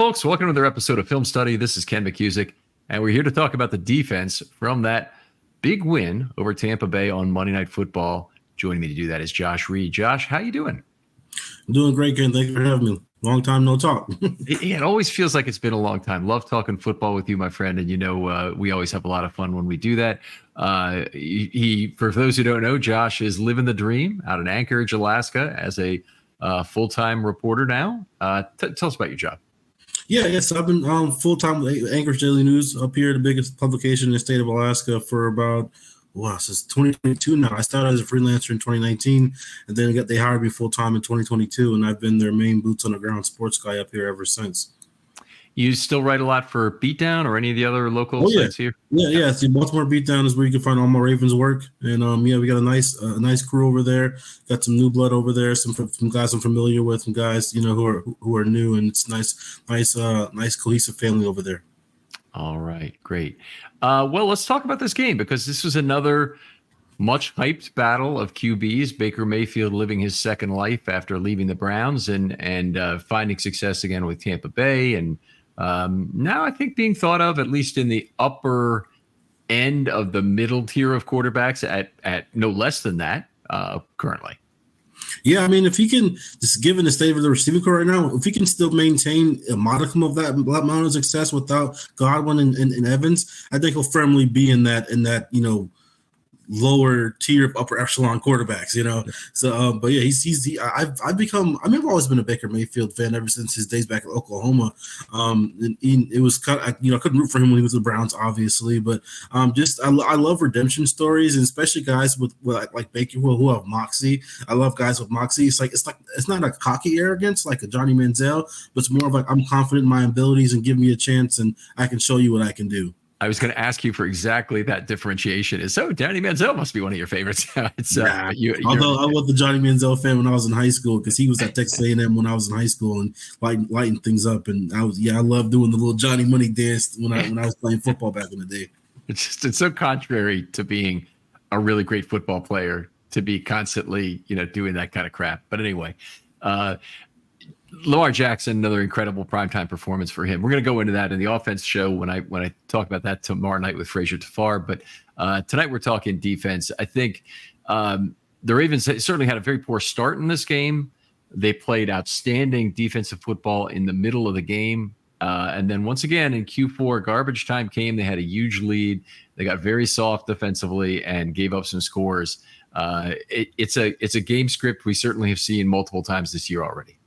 folks? Welcome to another episode of Film Study. This is Ken McCusick, and we're here to talk about the defense from that big win over Tampa Bay on Monday Night Football. Joining me to do that is Josh Reed. Josh, how you doing? I'm doing great, Ken. Thank you for having me. Long time no talk. It always feels like it's been a long time. Love talking football with you, my friend, and we always have a lot of fun when we do that. For those who don't know, Josh is living the dream out in Anchorage, Alaska, as a full-time reporter now. Tell us about your job. Yes, I've been full-time with Anchorage Daily News up here, the biggest publication in the state of Alaska, for about since 2022 now. I started as a freelancer in 2019, and then they hired me full-time in 2022, and I've been their main boots-on-the-ground sports guy up here ever since. You still write a lot for Beatdown or any of the other local sites here? Yeah. See, Baltimore Beatdown is where you can find all my Ravens work, and we got a nice crew over there. Got some new blood over there, some guys I'm familiar with, some guys who are new, and it's nice cohesive family over there. All right, great. Well, let's talk about this game, because this was another much hyped battle of QBs. Baker Mayfield living his second life after leaving the Browns and finding success again with Tampa Bay, and now I think being thought of, at least in the upper end of the middle tier of quarterbacks, at no less than that currently. Yeah, I mean, if he can, just given the state of the receiving core right now, if he can still maintain a modicum of that amount of success without Godwin and Evans, I think he'll firmly be in that lower tier of upper echelon quarterbacks, So, but yeah, I've always been a Baker Mayfield fan ever since his days back at Oklahoma. And it was kind of, I couldn't root for him when he was with the Browns, obviously, but I love redemption stories, and especially guys with like Baker who have moxie. I love guys with moxie. It's not a cocky arrogance like a Johnny Manziel, but it's more of like, I'm confident in my abilities and give me a chance and I can show you what I can do. I was going to ask you for exactly that differentiation. Johnny Manziel must be one of your favorites. Although I was the Johnny Manziel fan when I was in high school, because he was at Texas A&M when I was in high school and lighting things up. And I love doing the little Johnny Money dance when I was playing football back in the day. It's so contrary to being a really great football player to be constantly doing that kind of crap. But anyway, Lamar Jackson, another incredible primetime performance for him. We're going to go into that in the offense show when I talk about that tomorrow night with Frazier Tafar. But tonight we're talking defense. I think the Ravens certainly had a very poor start in this game. They played outstanding defensive football in the middle of the game. And then once again in Q4, garbage time came. They had a huge lead. They got very soft defensively and gave up some scores. It's a game script we certainly have seen multiple times this year already.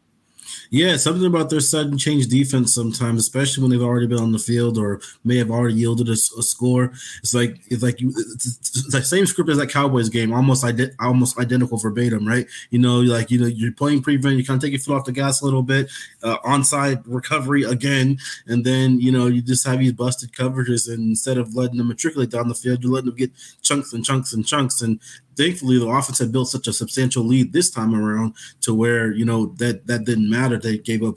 Yeah, something about their sudden change defense sometimes, especially when they've already been on the field or may have already yielded a score. It's like the same script as that Cowboys game, almost identical verbatim, right? You're playing prevent, you kind of take your foot off the gas a little bit, onside recovery again, and then you just have these busted coverages, and instead of letting them matriculate down the field, you're letting them get chunks and chunks and chunks. And thankfully, the offense had built such a substantial lead this time around to where that didn't matter. They gave up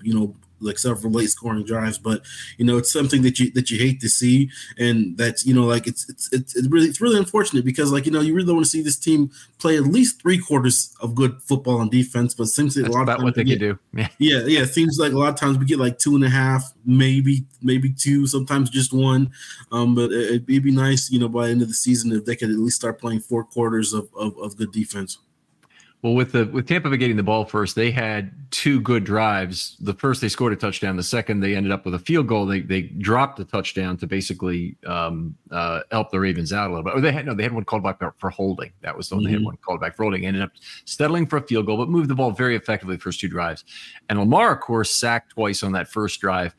like several late scoring drives, but it's something that you hate to see, and that's it's really unfortunate, because you really don't want to see this team play at least 3/4 of good football on defense, but seems like that's a lot about of times what they can do. Yeah. It seems like a lot of times we get like 2.5, maybe 2, sometimes just 1. But it'd be nice, by the end of the season, if they could at least start playing 4/4 of good defense. Well, with Tampa Bay getting the ball first, they had 2 good drives. The first, they scored a touchdown. The second, they ended up with a field goal. They dropped the touchdown to basically help the Ravens out a little bit. Or they had one called back for holding. That was the one. They had one called back for holding. Ended up settling for a field goal, but moved the ball very effectively the first 2 drives. And Lamar, of course, sacked twice on that first drive.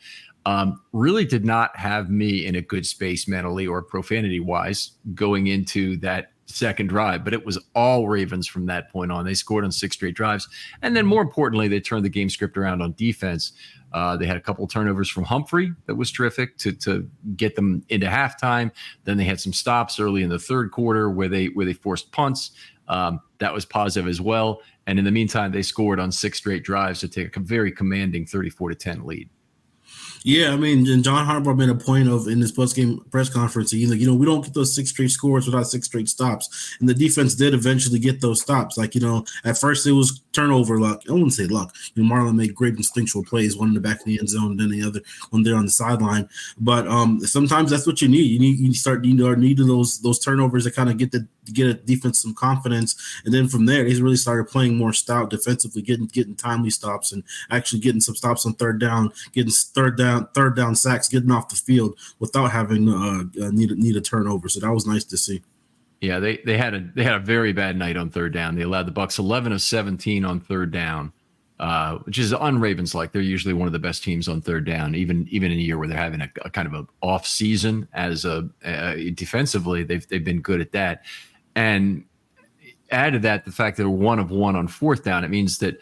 Really did not have me in a good space mentally or profanity-wise going into that second drive, but it was all Ravens from that point on. They scored on 6 straight drives. And then more importantly, they turned the game script around on defense. They had a couple of turnovers from Humphrey that was terrific to get them into halftime. Then they had some stops early in the third quarter where they forced punts. That was positive as well. And in the meantime, they scored on 6 straight drives to take a very commanding 34-10 lead. Yeah, I mean, and John Harbaugh made a point of in his post-game press conference. He's like, we don't get those 6 straight scores without 6 straight stops, and the defense did eventually get those stops. Like, at first it was turnover luck. I wouldn't say luck. Marlon made great instinctual plays, one in the back of the end zone, and then the other one there on the sideline. But sometimes that's what you need. You need those turnovers to kind of get a defense some confidence, and then from there he's really started playing more stout defensively, getting timely stops and actually getting some stops on third down, getting third down sacks, getting off the field without having need a turnover. So that was nice to see. Yeah, they had a very bad night on third down. They allowed the Bucs 11 of 17 on third down, which is un-Ravens like. They're usually one of the best teams on third down, even in a year where they're having a kind of a off season. As defensively, they've been good at that. And add to that the fact that they're 1 of 1 on fourth down. It means that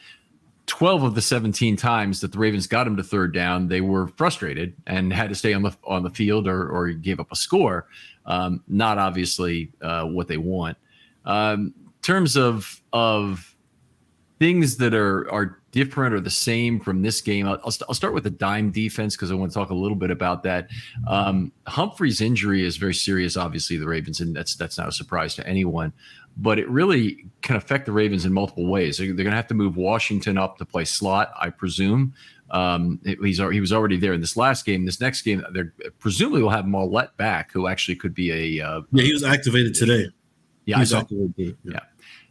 12 of the 17 times that the Ravens got them to third down, they were frustrated and had to stay on the field or gave up a score. Not obviously what they want. In terms of things that are different or the same from this game, I'll start with the dime defense because I want to talk a little bit about that. Humphrey's injury is very serious, obviously, the Ravens, and that's not a surprise to anyone. But it really can affect the Ravens in multiple ways. They're going to have to move Washington up to play slot, I presume. He was already there in this last game. This next game, they presumably will have Mollett back, who actually could be a he was activated today. Yeah, I saw. Yeah.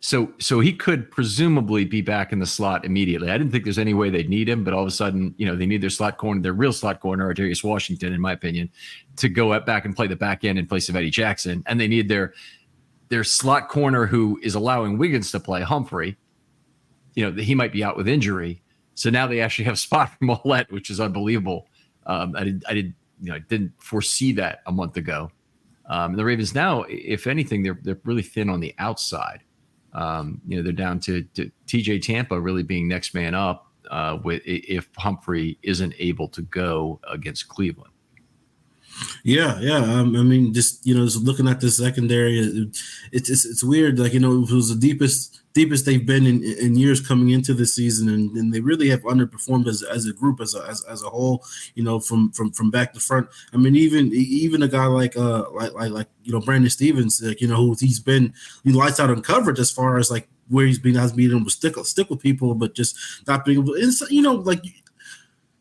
So he could presumably be back in the slot immediately. I didn't think there's any way they'd need him, but all of a sudden, they need their slot corner, their real slot corner, Darius Washington, in my opinion, to go back and play the back end in place of Eddie Jackson. And they need their slot corner who is allowing Wiggins to play, Humphrey. He might be out with injury. So now they actually have a spot for Mollett, which is unbelievable. I didn't foresee that a month ago. And the Ravens now, if anything, they're really thin on the outside. They're down to TJ Tampa really being next man up if Humphrey isn't able to go against Cleveland. Yeah. I mean, just looking at the secondary, it's weird. Like, it was the deepest they've been in years coming into the season, and they really have underperformed as a group, as a whole. From back to front. I mean, even a guy like Brandon Stevens, who he's been lights out on coverage as far as like where has been able to stick with people, but just not being able to,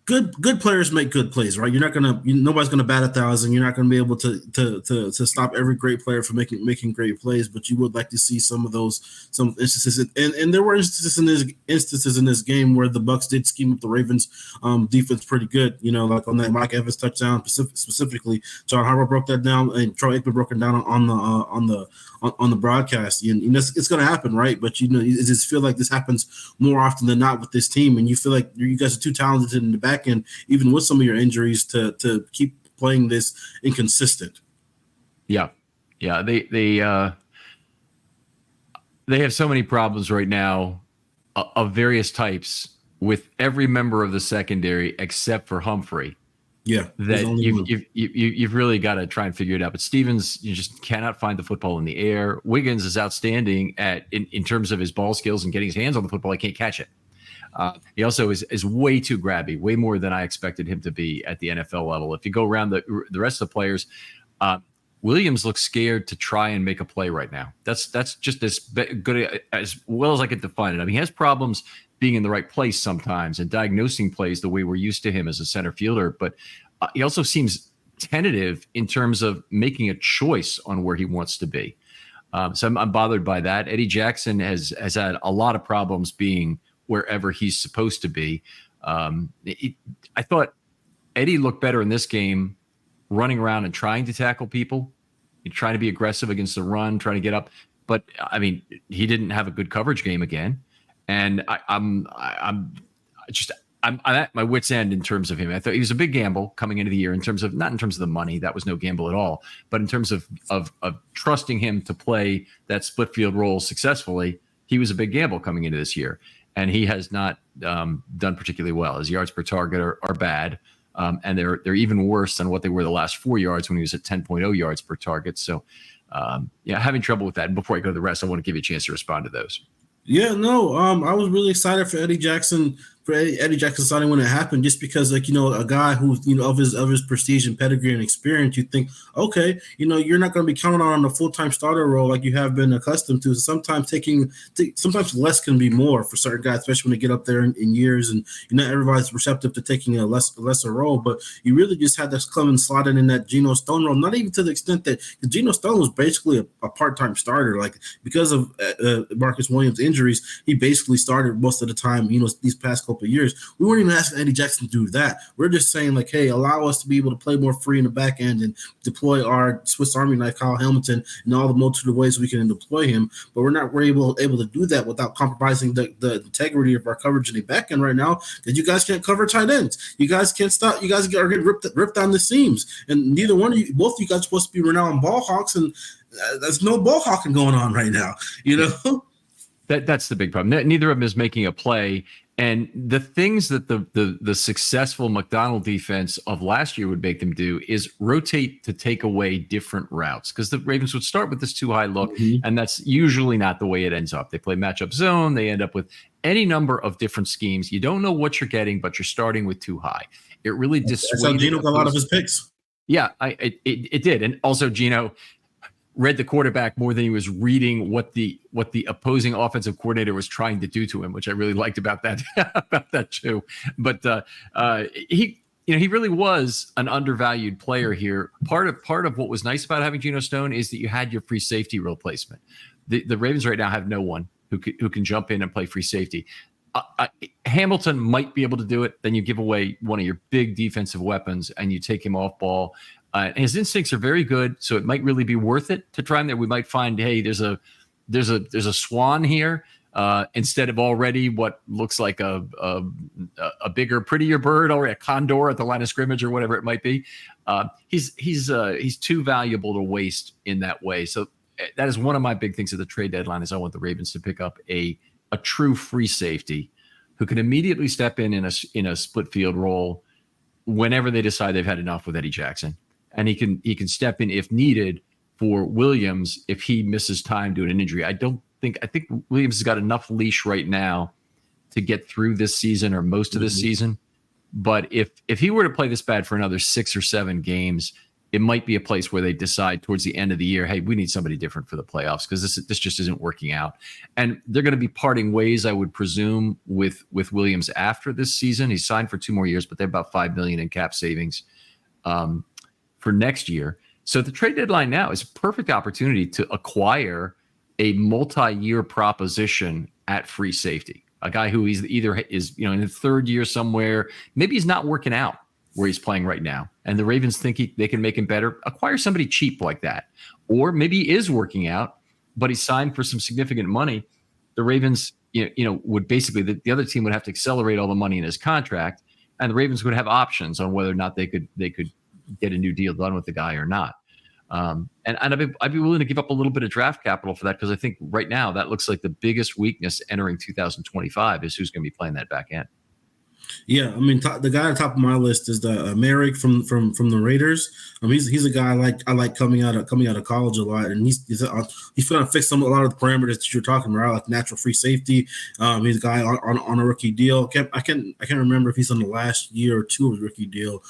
Good players make good plays, right? Nobody's gonna bat 1,000. You're not gonna be able to stop every great player from making great plays, but you would like to see some instances. And there were instances in this game where the Bucs did scheme up the Ravens defense pretty good. Like on that Mike Evans touchdown specifically, John Harbaugh broke that down, and Troy Aikman broke it down on the broadcast. It's going to happen, right? But it just feel like this happens more often than not with this team, and you feel like you guys are too talented in the back end, even with some of your injuries, to keep playing this inconsistent. Yeah. They have so many problems right now of various types with every member of the secondary except for Humphrey. Yeah, that you've really got to try and figure it out. But Stevens, you just cannot find the football in the air. Wiggins is outstanding in terms of his ball skills and getting his hands on the football. He can't catch it. He also is way too grabby, way more than I expected him to be at the NFL level. If you go around the rest of the players, Williams looks scared to try and make a play right now. That's just as good as well as I could define it. I mean, he has problems being in the right place sometimes and diagnosing plays the way we're used to him as a center fielder. But he also seems tentative in terms of making a choice on where he wants to be. So I'm bothered by that. Eddie Jackson has had a lot of problems being wherever he's supposed to be. I thought Eddie looked better in this game running around and trying to tackle people, trying to be aggressive against the run, trying to get up. But I mean, he didn't have a good coverage game again. And I'm at my wit's end in terms of him. I thought he was a big gamble coming into the year not in terms of the money. That was no gamble at all. But in terms of trusting him to play that split field role successfully, he was a big gamble coming into this year. And he has not done particularly well. His yards per target are bad. And they're even worse than what they were the last 4 yards when he was at 10.0 yards per target. So, having trouble with that. And before I go to the rest, I want to give you a chance to respond to those. Yeah, no, I was really excited for Eddie Jackson for Eddie Jackson signing when it happened, just because, like, a guy who, of his prestige and pedigree and experience, you think, okay, you're not going to be counted on the full-time starter role like you have been accustomed to. Sometimes sometimes less can be more for certain guys, especially when they get up there in years, and not everybody's receptive to taking a lesser role. But you really just had to come and slot in that Geno Stone role, not even to the extent that Geno Stone was basically a part-time starter. Like, because of Marcus Williams' injuries, he basically started most of the time, these past couple of years. We weren't even asking Eddie Jackson to do that. We're just saying, like, hey, allow us to be able to play more free in the back end and deploy our Swiss Army knife, Kyle Hamilton, in all the multitude of ways we can deploy him. But we're able to do that without compromising the integrity of our coverage in the back end right now, because you guys can't cover tight ends. You guys can't stop. You guys are getting ripped down the seams. And neither one of you, both of you guys are supposed to be renowned ball hawks, and there's no ball hawking going on right now, That's the big problem. Neither of them is making a play. And the things that the successful McDonald defense of last year would make them do is rotate to take away different routes, because the Ravens would start with this too high look, and that's usually not the way it ends up. They play matchup zone. They end up with any number of different schemes. You don't know what you're getting, but you're starting with too high. It really dissuaded. That's how Geno got a lot of his picks. Yeah, it did. And also Geno read the quarterback more than he was reading what the opposing offensive coordinator was trying to do to him, which I really liked about that too. But he really was an undervalued player here. Part of what was nice about having Geno Stone is that you had your free safety replacement. The Ravens right now have no one who can jump in and play free safety. Hamilton might be able to do it. Then you give away one of your big defensive weapons and you take him off ball. His instincts are very good, so it might really be worth it to try him there. We might find, hey, there's a swan here instead of already what looks like a bigger, prettier bird, or a condor at the line of scrimmage or whatever it might be. He's too valuable to waste in that way. So that is one of my big things at the trade deadline, is I want the Ravens to pick up a true free safety who can immediately step in a split field role whenever they decide they've had enough with Eddie Jackson. And he can step in if needed for Williams if he misses time due to an injury. I think Williams has got enough leash right now to get through this season or most of this season. But if he were to play this bad for another 6 or 7 games, it might be a place where they decide towards the end of the year, hey, we need somebody different for the playoffs, because this just isn't working out. And they're going to be parting ways, I would presume, with Williams after this season. He's signed for 2 more years, but they have about $5 million in cap savings for next year. So the trade deadline now is a perfect opportunity to acquire a multi-year proposition at free safety, a guy who is in the 3rd year somewhere. Maybe he's not working out where he's playing right now, and the Ravens think they can make him better. Acquire somebody cheap like that. Or maybe he is working out, but he's signed for some significant money. The Ravens, would basically, the other team would have to accelerate all the money in his contract, and the Ravens would have options on whether or not they could get a new deal done with the guy or not. And I'd be willing to give up a little bit of draft capital for that, because I think right now that looks like the biggest weakness entering 2025 is who's going to be playing that back end. Yeah, I mean, the guy on top of my list is the Merrick from the Raiders. He's a guy I like coming out of college a lot, and he's going to fix a lot of the parameters that you're talking about, like natural free safety. He's a guy on a rookie deal. I can't remember if he's on the last year or 2 of his rookie deal.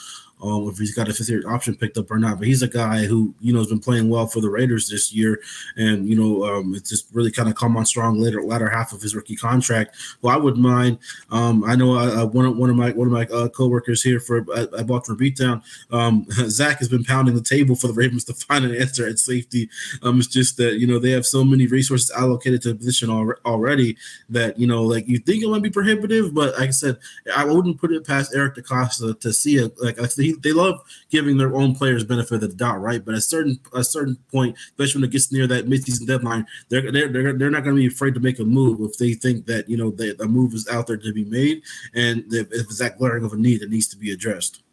If he's got a 5th-year option picked up or not, but he's a guy who has been playing well for the Raiders this year, and it's just really kind of come on strong latter half of his rookie contract. Well, I wouldn't mind. I know one of my coworkers here at Baltimore Beatdown, Zach, has been pounding the table for the Ravens to find an answer at safety. It's just that they have so many resources allocated to the position already that like you think it might be prohibitive, but like I said, I wouldn't put it past Eric DeCosta to see it. Like I think they love giving their own players benefit of the doubt, right? But at a certain point, especially when it gets near that midseason deadline, they're not going to be afraid to make a move if they think that a move is out there to be made, and if it's that glaring of a need that needs to be addressed.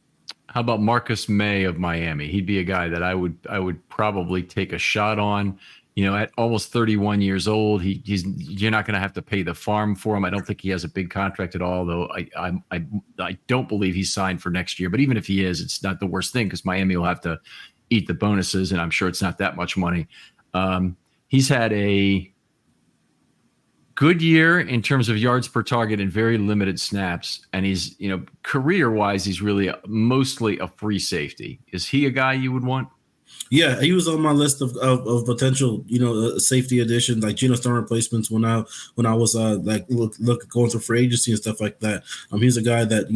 How about Marcus May of Miami? He'd be a guy that I would probably take a shot on. At almost 31 years old, you're not going to have to pay the farm for him. I don't think he has a big contract at all, though. I don't believe he's signed for next year. But even if he is, it's not the worst thing, because Miami will have to eat the bonuses, and I'm sure it's not that much money. He's had a good year in terms of yards per target and very limited snaps. And he's, career-wise, he's really mostly a free safety. Is he a guy you would want? Yeah, he was on my list of potential, safety additions, like Geno Stone replacements when I was going through free agency and stuff like that. He's a guy that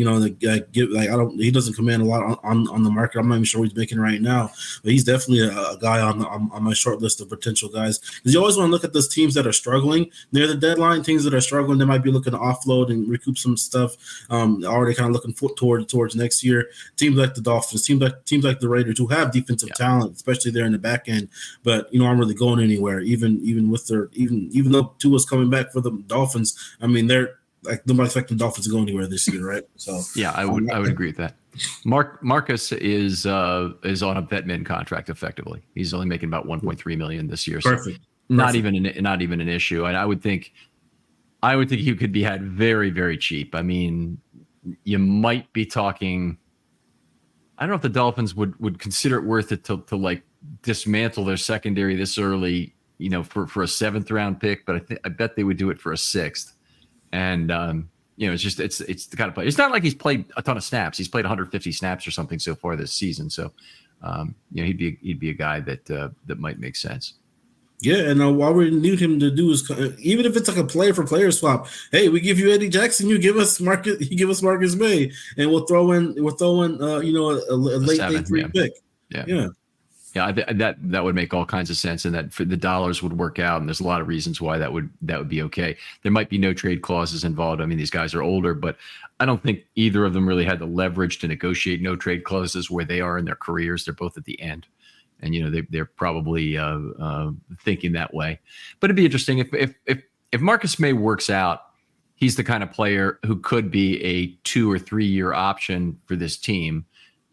he doesn't command a lot on the market. I'm not even sure what he's making right now, but he's definitely a guy on my short list of potential guys. Because you always want to look at those teams that are struggling near the deadline. Teams that are struggling, they might be looking to offload and recoup some stuff. Already kind of looking towards next year. Teams like the Dolphins, teams like the Raiders, who have defensive talent, especially there in the back end, but aren't really going anywhere. Even with even though Tua's coming back for the Dolphins, I mean they're like nobody expecting the Dolphins to go anywhere this year, right? So yeah, I would agree with that. Marcus is on a vet min contract effectively. He's only making about 1.3 million this year. Perfect. So not even an issue. And I would think he could be had very, very cheap. I mean, you might be talking. I don't know if the Dolphins would consider it worth it to like dismantle their secondary this early, for a 7th round pick, but I bet they would do it for a 6th. And it's the kind of play. It's not like he's played a ton of snaps. He's played 150 snaps or something so far this season. So he'd be a guy that might make sense. Yeah, and all we need him to do is, even if it's like a player for player swap, hey, we give you Eddie Jackson, you give us Marcus May, and we'll throw in a late day 3 pick. Yeah, that would make all kinds of sense, and that for the dollars would work out. And there's a lot of reasons why that would be okay. There might be no trade clauses involved. I mean, these guys are older, but I don't think either of them really had the leverage to negotiate no trade clauses where they are in their careers. They're both at the end. And they're probably thinking that way, but it'd be interesting if Marcus May works out. He's the kind of player who could be a 2 or 3 year option for this team.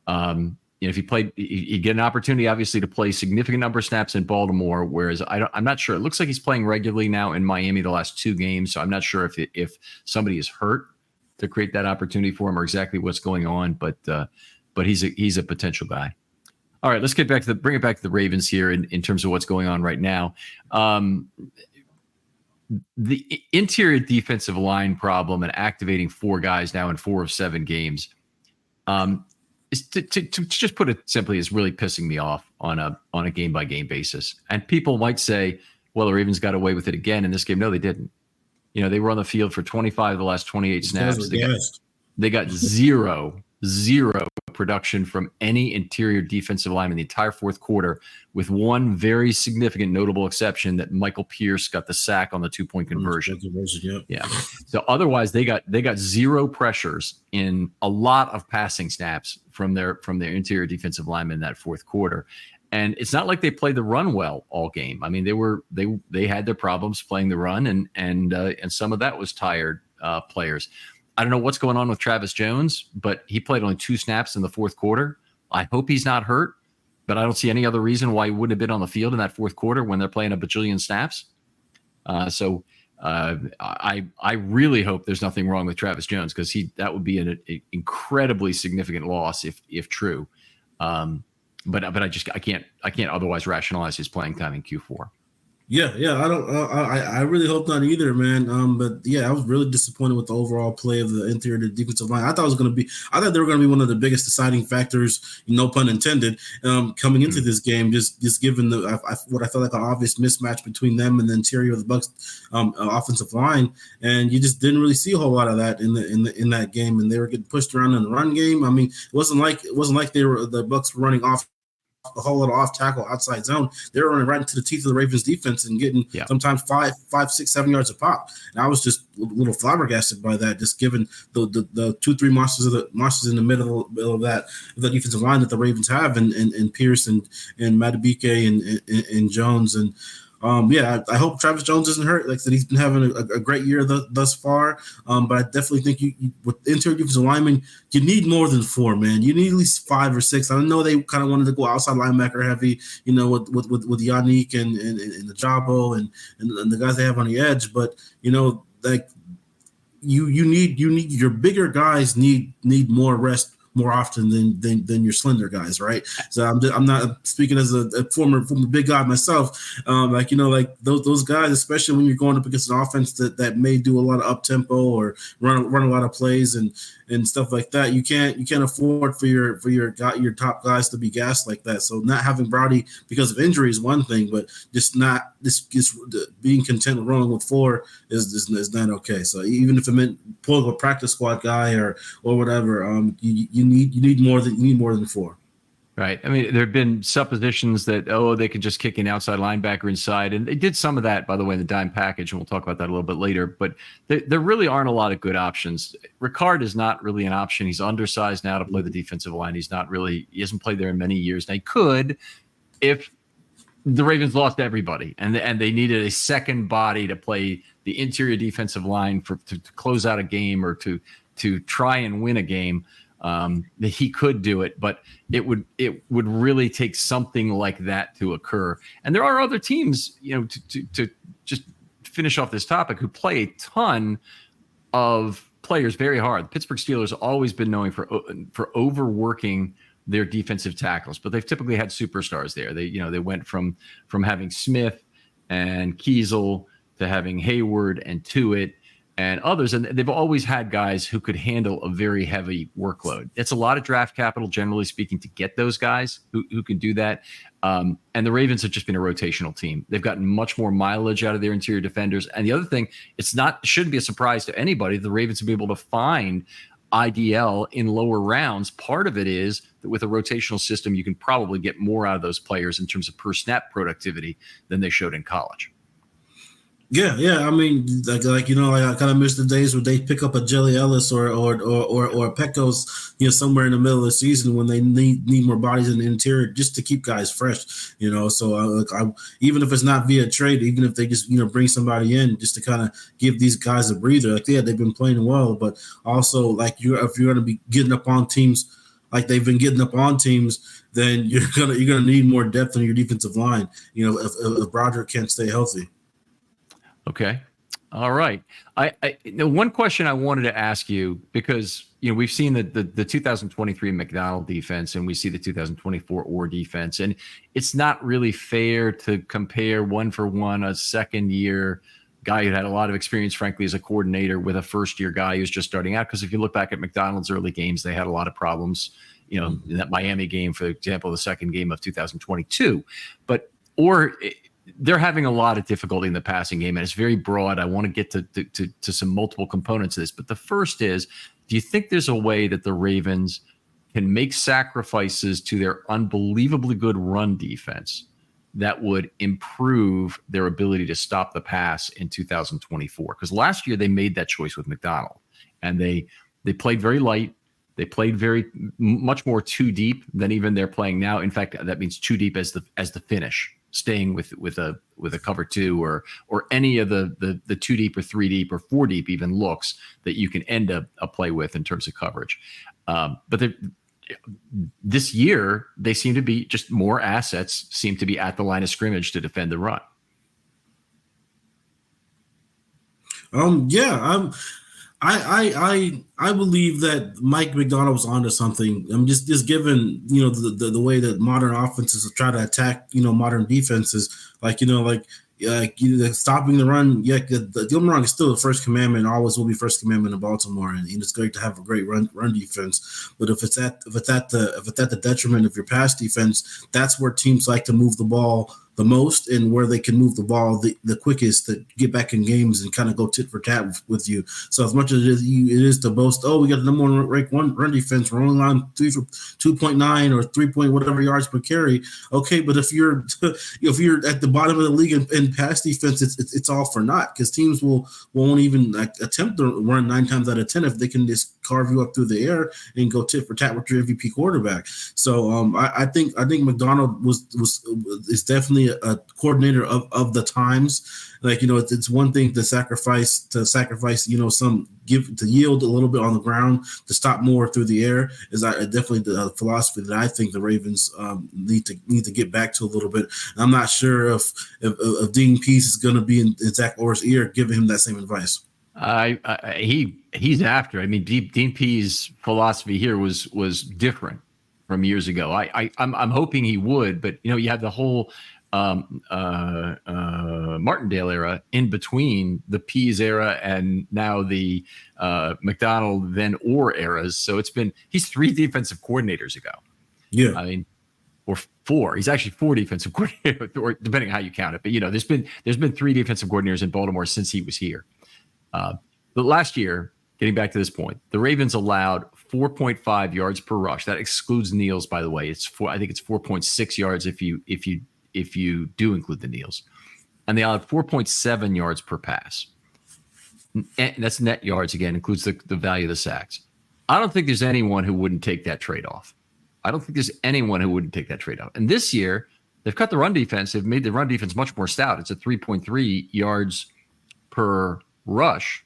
If he played, he'd get an opportunity, obviously, to play significant number of snaps in Baltimore. Whereas I'm not sure. It looks like he's playing regularly now in Miami the last 2 games. So I'm not sure if somebody is hurt to create that opportunity for him or exactly what's going on. But he's a potential guy. All right, let's bring it back to the Ravens here in terms of what's going on right now. The interior defensive line problem and activating 4 guys now in 4 of 7 games is to just put it simply is really pissing me off on a game by game basis. And people might say, well, the Ravens got away with it again in this game. No, they didn't. They were on the field for 25 of the last 28 snaps. They got zero production from any interior defensive lineman the entire 4th quarter, with one very significant notable exception that Michael Pierce got the sack on the 2-point conversion. Yeah. So otherwise they got 0 pressures in a lot of passing snaps from their interior defensive linemen in that 4th quarter. And it's not like they played the run well all game. I mean, they had their problems playing the run, and some of that was tired players. I don't know what's going on with Travis Jones, but he played only 2 snaps in the 4th quarter. I hope he's not hurt, but I don't see any other reason why he wouldn't have been on the field in that 4th quarter when they're playing a bajillion snaps. So I really hope there's nothing wrong with Travis Jones, because that would be an incredibly significant loss if true. But I can't otherwise rationalize his playing time in Q4. Yeah, I really hope not either, man. But yeah, I was really disappointed with the overall play of the interior defensive line. I thought they were going to be one of the biggest deciding factors, no pun intended, coming into this game. Just given what I felt like an obvious mismatch between them and the interior of the Bucs offensive line, and you just didn't really see a whole lot of that in that game. And they were getting pushed around in the run game. I mean, it wasn't like the Bucs were running off a whole little off tackle outside zone. They were running right into the teeth of the Ravens defense and getting sometimes 5, 6, 7 yards a pop. And I was just a little flabbergasted by that, just given the 2-3 monsters in the middle of that, the defensive line that the Ravens have, and Pierce and Madubuike and Jones. And I hope Travis Jones isn't hurt. Like I said, he's been having a great year thus far. But I definitely think you with interior defensive linemen, you need more than 4, man. You need at least 5 or 6. I know they kind of wanted to go outside linebacker heavy, with Yannick and the Jabo and the guys they have on the edge. But like you need your bigger guys need more rest more often than your slender guys, right? So I'm not speaking as a former big guy myself. Like those guys, especially when you're going up against an offense that may do a lot of up tempo or run a lot of plays and stuff like that. You can't afford for your top guys to be gassed like that. So not having Browdy because of injury is one thing, but just being content with rolling with 4 is not okay. So even if it meant pulling a practice squad guy or whatever, you need more than 4. Right. I mean, there have been suppositions that, they could just kick an outside linebacker inside. And they did some of that, by the way, in the dime package. And we'll talk about that a little bit later. But there really aren't a lot of good options. Ricard is not really an option. He's undersized now to play the defensive line. He hasn't played there in many years. And he could if the Ravens lost everybody and they needed a second body to play the interior defensive line to close out a game or to try and win a game. That he could do it, but it would really take something like that to occur. And there are other teams, to just finish off this topic, who play a ton of players very hard. The Pittsburgh Steelers have always been known for overworking their defensive tackles, but they've typically had superstars there. They went from having Smith and Kiesel to having Hayward and Tuitt and others, and they've always had guys who could handle a very heavy workload. It's a lot of draft capital, generally speaking, to get those guys who can do that. And the Ravens have just been a rotational team. They've gotten much more mileage out of their interior defenders. And the other thing, shouldn't be a surprise to anybody. The Ravens have been able to find IDL in lower rounds. Part of it is that with a rotational system, you can probably get more out of those players in terms of per snap productivity than they showed in college. Yeah. I mean, I kind of miss the days where they pick up a Jelly Ellis or Pecos, somewhere in the middle of the season when they need more bodies in the interior just to keep guys fresh, So even if it's not via trade, even if they just bring somebody in just to kind of give these guys a breather, they've been playing well, but also if you're going to be getting up on teams like they've been getting up on teams, then you're gonna need more depth on your defensive line. If Broderick can't stay healthy. Okay. All right. One question I wanted to ask you, because we've seen the 2023 McDonald defense and we see the 2024 Orr defense, and it's not really fair to compare one for one a second year guy who had a lot of experience, frankly, as a coordinator with a first year guy who's just starting out. Because if you look back at McDonald's early games, they had a lot of problems. In that Miami game, for example, the second game of 2022, but Orr. They're having a lot of difficulty in the passing game, and it's very broad. I want to get to some multiple components of this, but the first is, do you think there's a way that the Ravens can make sacrifices to their unbelievably good run defense that would improve their ability to stop the pass in 2024? Because last year they made that choice with McDonald, and they played very light. They played much more too deep than even they're playing now. In fact, that means too deep as the finish, staying with a cover 2 or any of the 2 deep or 3 deep or 4 deep even looks that you can end a play with in terms of coverage. But this year they seem to be just more assets seem to be at the line of scrimmage to defend the run. I believe that Mike Macdonald was onto something. I'm just given the way that modern offenses try to attack modern defenses, stopping the run. Yeah, don't wrong, it's still the first commandment. Always will be first commandment in Baltimore, and it's great to have a great run defense. But if it's at the detriment of your pass defense, that's where teams like to move the ball the most and where they can move the ball the quickest to get back in games and kind of go tit for tat with you. So as much as it is to boast, we got the number one ranked run defense, we're only on 2.9 or 3 point whatever yards per carry. Okay, but if you're at the bottom of the league in pass defense, it's all for naught, because teams won't even attempt to run 9 times out of 10 if they can just carve you up through the air and go tit for tat with your MVP quarterback. So I think Macdonald is definitely a coordinator of the times. It's one thing to sacrifice some to yield a little bit on the ground to stop more through the air is definitely the philosophy that I think the Ravens need to get back to a little bit. And I'm not sure if Dean Pease is going to be in Zach Orr's ear giving him that same advice. He's after. I mean, Dean P's philosophy here was different from years ago. I'm hoping he would, but you have the whole Martindale era in between the Pease era and now the McDonald then Orr eras. So he's 3 defensive coordinators ago. Yeah, I mean, or 4. He's actually 4 defensive coordinators, or depending on how you count it. But there's been 3 defensive coordinators in Baltimore since he was here. But last year, getting back to this point, the Ravens allowed 4.5 yards per rush. That excludes kneels, by the way. I think it's 4.6 yards if you do include the kneels, and they allowed 4.7 yards per pass. And that's net yards again, includes the value of the sacks. I don't think there's anyone who wouldn't take that trade off. And this year, they've cut the run defense. They've made the run defense much more stout. It's at 3.3 yards per rush,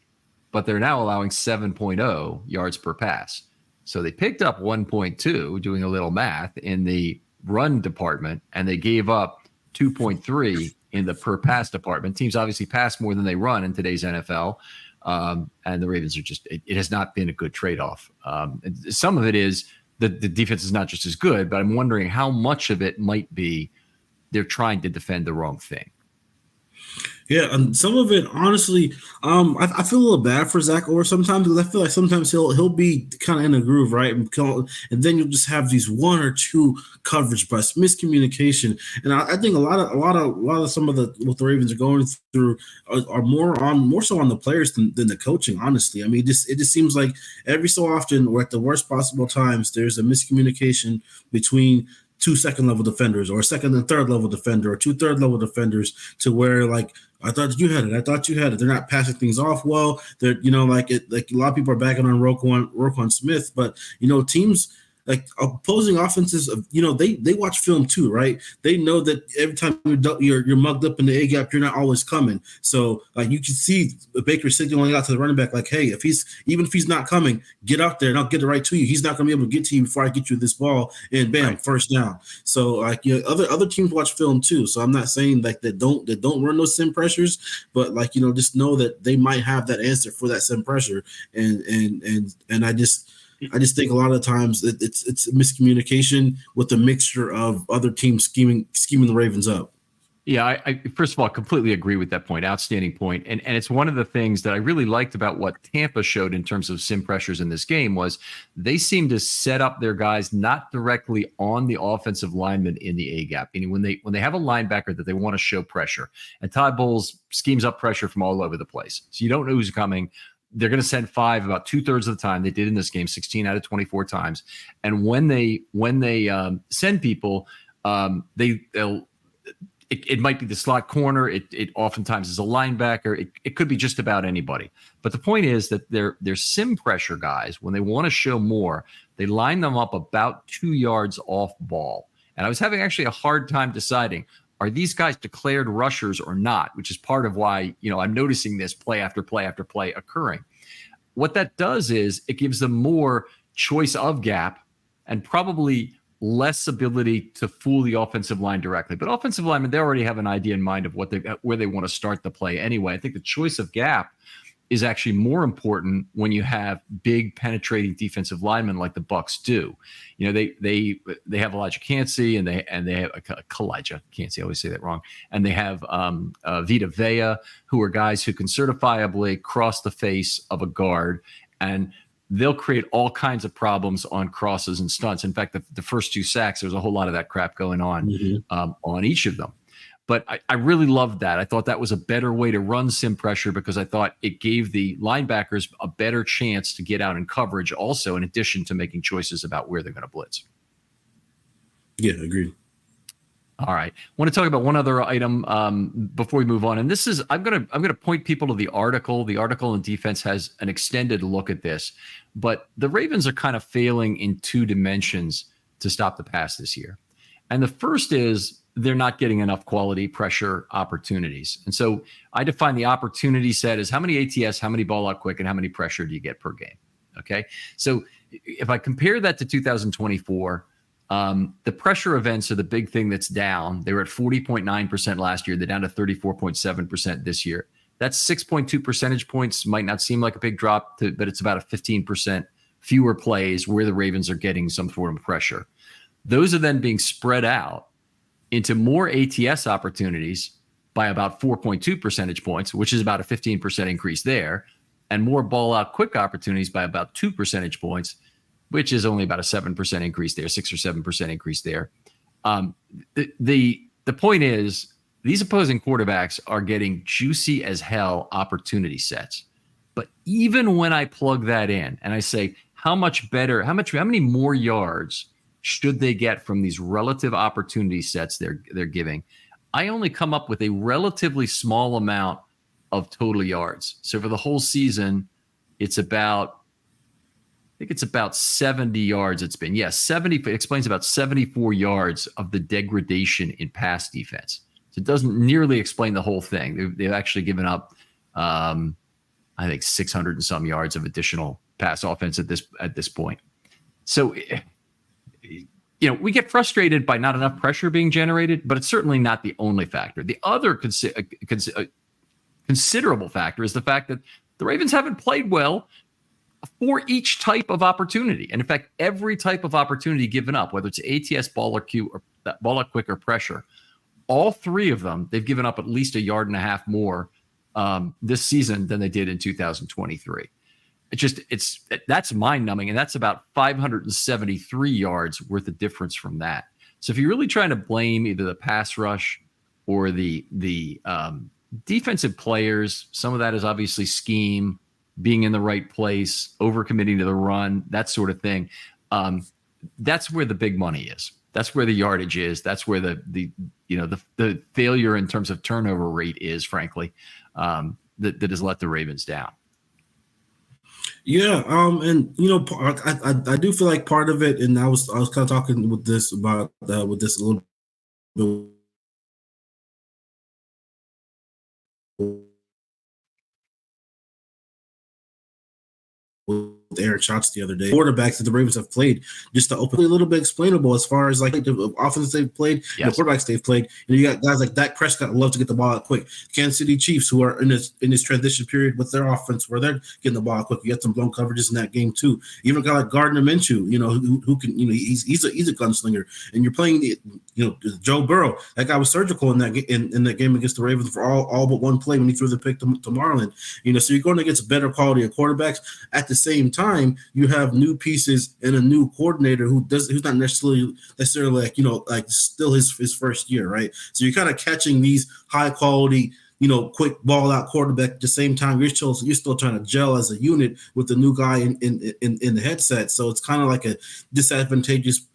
but they're now allowing 7.0 yards per pass. So they picked up 1.2, doing a little math, in the run department, and they gave up 2.3 in the per pass department. Teams obviously pass more than they run in today's NFL. And the Ravens are it has not been a good trade-off. Some of it is the defense is not just as good, but I'm wondering how much of it might be they're trying to defend the wrong thing. Yeah, and some of it, honestly, I feel a little bad for Zach Orr sometimes, because I feel like sometimes he'll be kind of in a groove, right? And then you'll just have these 1 or 2 coverage busts, miscommunication, and I think a lot of some of what the Ravens are going through are more so on the players than the coaching. Honestly, I mean, it just seems like every so often, or at the worst possible times, there's a miscommunication between 2 second-level defenders, or a second and third level defender, or 2 third-level defenders, to where, like, I thought you had it. They're not passing things off well. They're, like a lot of people are backing on Roquan Smith, but teams, like opposing offenses, they watch film too, right? They know that every time you're mugged up in the A gap, you're not always coming. So like you can see Baker signaling out to the running back, like, hey, if he's not coming, get out there and I'll get it right to you. He's not going to be able to get to you before I get you this ball, and bam, right. First down. So like other teams watch film too. So I'm not saying like that don't run those sim pressures, but like just know that they might have that answer for that sim pressure, and I just think a lot of times it's miscommunication with a mixture of other teams scheming the Ravens up. Yeah, I first of all completely agree with that point. Outstanding point. And it's one of the things that I really liked about what Tampa showed in terms of sim pressures in this game was they seemed to set up their guys not directly on the offensive lineman in the A gap. Meaning when they have a linebacker that they want to show pressure, and Todd Bowles schemes up pressure from all over the place. So you don't know who's coming. They're going to send 5 about 2/3 of the time. They did in this game, 16 out of 24 times. And when they send people, it might be the slot corner. It oftentimes is a linebacker. It could be just about anybody. But the point is that they're sim pressure guys. When they want to show more, they line them up about 2 yards off ball. And I was having actually a hard time deciding, are these guys declared rushers or not, which is part of why, I'm noticing this play after play after play occurring. What that does is it gives them more choice of gap and probably less ability to fool the offensive line directly. But offensive linemen, they already have an idea in mind of where they want to start the play anyway. I think the choice of gap is actually more important when you have big penetrating defensive linemen like the Bucs do. They have Elijah Cansey and they have Kalijah Cansey. I always say that wrong. And they have Vita Vea, who are guys who can certifiably cross the face of a guard, and they'll create all kinds of problems on crosses and stunts. In fact, the first 2 sacks, there was a whole lot of that crap going on on each of them. But I really loved that. I thought that was a better way to run sim pressure because I thought it gave the linebackers a better chance to get out in coverage also, in addition to making choices about where they're going to blitz. Yeah, agreed. All right. I want to talk about one other item before we move on. And this is, I'm going to point people to the article. The article in Defense has an extended look at this. But the Ravens are kind of failing in 2 dimensions to stop the pass this year. And the first is they're not getting enough quality pressure opportunities. And so I define the opportunity set as how many ATS, how many ball out quick, and how many pressure do you get per game. Okay. So if I compare that to 2024, the pressure events are the big thing that's down. They were at 40.9% last year. They're down to 34.7% this year. That's 6.2 percentage points. Might not seem like a big drop, but it's about a 15% fewer plays where the Ravens are getting some form of pressure. Those are then being spread out into more ATS opportunities by about 4.2 percentage points, which is about a 15% increase there, and more ball out quick opportunities by about 2 percentage points, which is only about a 7% increase there, 6 or 7% increase there. The point is, these opposing quarterbacks are getting juicy as hell opportunity sets. But even when I plug that in and I say, how many more yards should they get from these relative opportunity sets they're giving, I only come up with a relatively small amount of total yards. So for the whole season, it's about 70 yards it's been. Yes, 70. It explains about 74 yards of the degradation in pass defense. So it doesn't nearly explain the whole thing. They've actually given up, I think, 600 and some yards of additional pass offense at this point. So, we get frustrated by not enough pressure being generated, but it's certainly not the only factor. The other considerable factor is the fact that the Ravens haven't played well for each type of opportunity. And in fact, every type of opportunity given up, whether it's ATS, ball or Q, or ball out quick or pressure, all three of them, they've given up at least a yard and a half more this season than they did in 2023. That's mind-numbing, and that's about 573 yards worth of difference from that. So if you're really trying to blame either the pass rush or the defensive players, some of that is obviously scheme, being in the right place, overcommitting to the run, that sort of thing. That's where the big money is. That's where the yardage is. That's where the failure in terms of turnover rate is, frankly, that has let the Ravens down. Yeah, and I do feel like part of it, and I was kind of talking with this a little bit with Aaron Schatz the other day. Quarterbacks that the Ravens have played, just to open a little bit explainable as far as like the offense they've played, the quarterbacks they've played. And you got guys like Dak Prescott love to get the ball out quick. Kansas City Chiefs, who are in this transition period with their offense where they're getting the ball out quick. You got some blown coverages in that game too. Even a guy like Gardner Minshew, who can, he's a gunslinger. And you're playing Joe Burrow. That guy was surgical in that game against the Ravens for all but one play when he threw the pick to Marlon. So you're going against better quality of quarterbacks. At the same time, you have new pieces and a new coordinator who's not necessarily like still his first year, right? So you're kind of catching these high quality, quick ball out quarterback at the same time. You're still trying to gel as a unit with the new guy in the headset. So it's kind of like a disadvantageous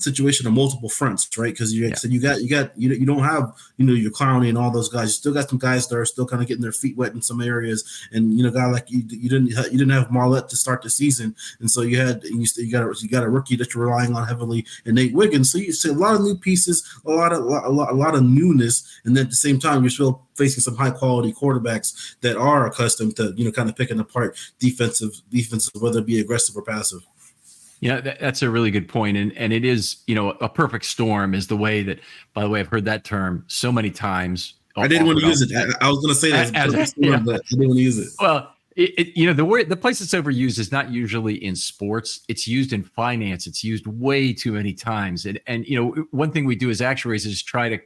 situation on multiple fronts, right? Because you don't have your Clowney and all those guys. You still got some guys that are still kind of getting their feet wet in some areas, and a guy like you didn't have Marlette to start the season, and so you got a rookie that you're relying on heavily in Nate Wiggins. So you see a lot of new pieces, a lot of newness, and then at the same time you're still facing some high quality quarterbacks that are accustomed to kind of picking apart defensive, whether it be aggressive or passive. That's a really good point. And it is, a perfect storm is the way that, by the way, I've heard that term so many times. I didn't want to use it. I was going to say that, but I didn't want to use it. Well, the place it's overused is not usually in sports. It's used in finance. It's used way too many times. And one thing we do as actuaries is try to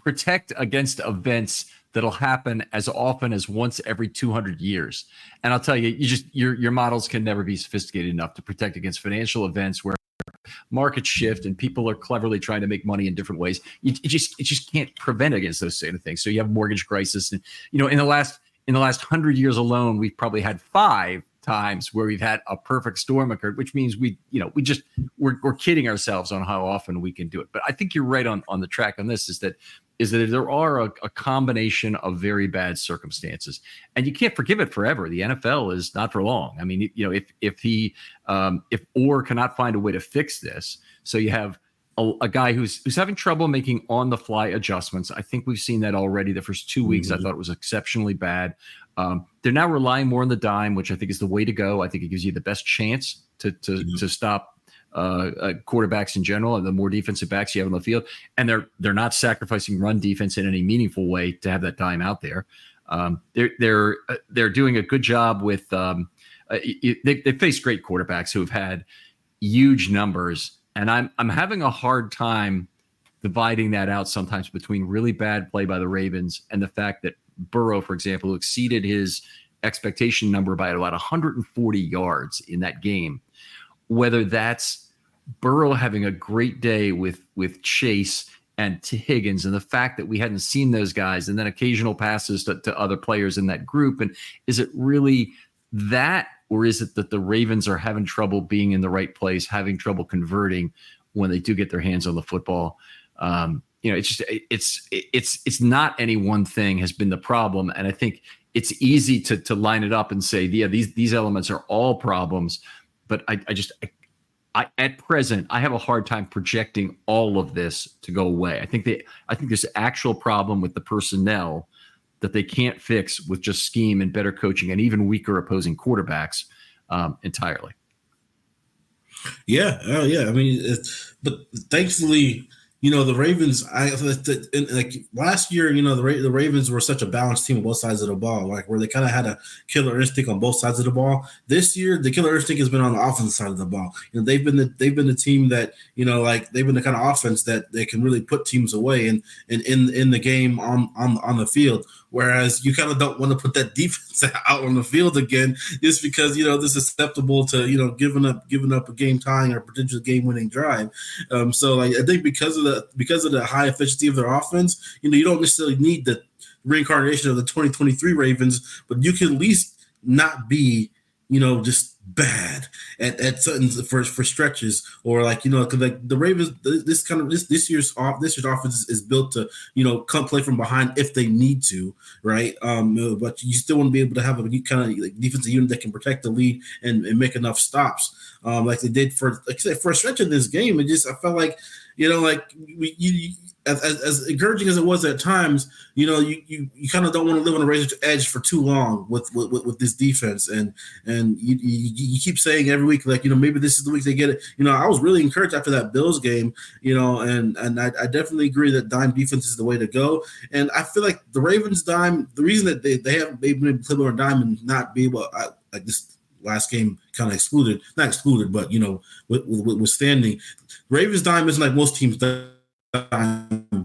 protect against events that'll happen as often as once every 200 years. And I'll tell you, your models can never be sophisticated enough to protect against financial events where markets shift and people are cleverly trying to make money in different ways. It just can't prevent against those sort of things. So you have mortgage crisis, and in the last 100 years alone, we've probably had 5 times where we've had a perfect storm occur, which means we're kidding ourselves on how often we can do it. But I think you're right on the track on this, is that there are a combination of very bad circumstances, and you can't forgive it forever. The NFL is not for long. I mean, if Orr cannot find a way to fix this, so you have a guy who's having trouble making on the fly adjustments. I think we've seen that already. The first 2 weeks, I thought it was exceptionally bad. They're now relying more on the dime, which I think is the way to go. I think it gives you the best chance to stop quarterbacks in general, and the more defensive backs you have on the field, and they're not sacrificing run defense in any meaningful way to have that dime out there. They're doing a good job with. They face great quarterbacks who have had huge numbers, and I'm having a hard time dividing that out sometimes between really bad play by the Ravens and the fact that Burrow, for example, exceeded his expectation number by about 140 yards in that game. Whether that's Burrow having a great day with Chase and to Higgins, and the fact that we hadn't seen those guys, and then occasional passes to other players in that group. And is it really that, or is it that the Ravens are having trouble being in the right place, having trouble converting when they do get their hands on the football? It's not any one thing has been the problem. And I think it's easy to line it up and say, yeah, these elements are all problems. But I at present, I have a hard time projecting all of this to go away. I think there's an actual problem with the personnel that they can't fix with just scheme and better coaching and even weaker opposing quarterbacks entirely. Yeah. Oh, yeah. I mean, but thankfully, the Ravens, like last year, the Ravens were such a balanced team on both sides of the ball, like where they kind of had a killer instinct on both sides of the ball. This year, the killer instinct has been on the offensive side of the ball. They've been the team that, like they've been the kind of offense that they can really put teams away and in the game on the field. Whereas you kind of don't want to put that defense out on the field again, just because this is susceptible to giving up a game tying or potential game winning drive. So like I think because of the high efficiency of their offense, you don't necessarily need the reincarnation of the 2023 Ravens, but you can at least not be just bad at certain for stretches, or like because like the Ravens, this year's offense is built to come play from behind if they need to, right? But you still want to be able to have a kind of like defensive unit that can protect the lead and make enough stops, like they did for a stretch in this game. I felt like as encouraging as it was at times, you kind of don't want to live on the razor's edge for too long with this defense, and you keep saying every week, like maybe this is the week they get it. I was really encouraged after that Bills game, and I definitely agree that dime defense is the way to go. And I feel like the Ravens dime, the reason that they've been able to play on dime and not be able, like this last game kind of not excluded, but withstanding, Ravens dime isn't like most teams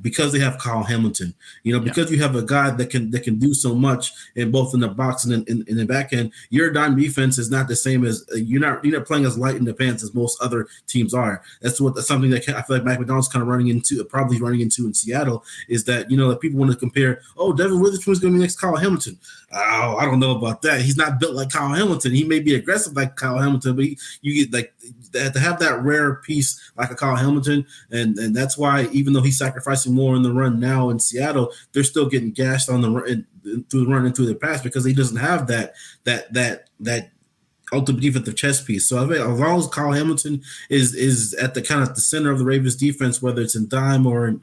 because they have Kyle Hamilton, because you have a guy that can do so much in both in the box and in the back end. Your dime defense is not the same as you're not playing as light in the pants as most other teams are. That's something that I feel like Mike Macdonald's kind of probably running into in Seattle, is that that people want to compare. Oh, Devin Witherspoon's going to be next to Kyle Hamilton. Oh, I don't know about that. He's not built like Kyle Hamilton. He may be aggressive like Kyle Hamilton, but you get like to have that rare piece like a Kyle Hamilton, and that's why even though he's sacrificing more in the run now in Seattle, they're still getting gashed on the run, through the run and through the pass, because he doesn't have that ultimate defensive chess piece. So I think as long as Kyle Hamilton is at the kind of the center of the Ravens defense, whether it's in dime or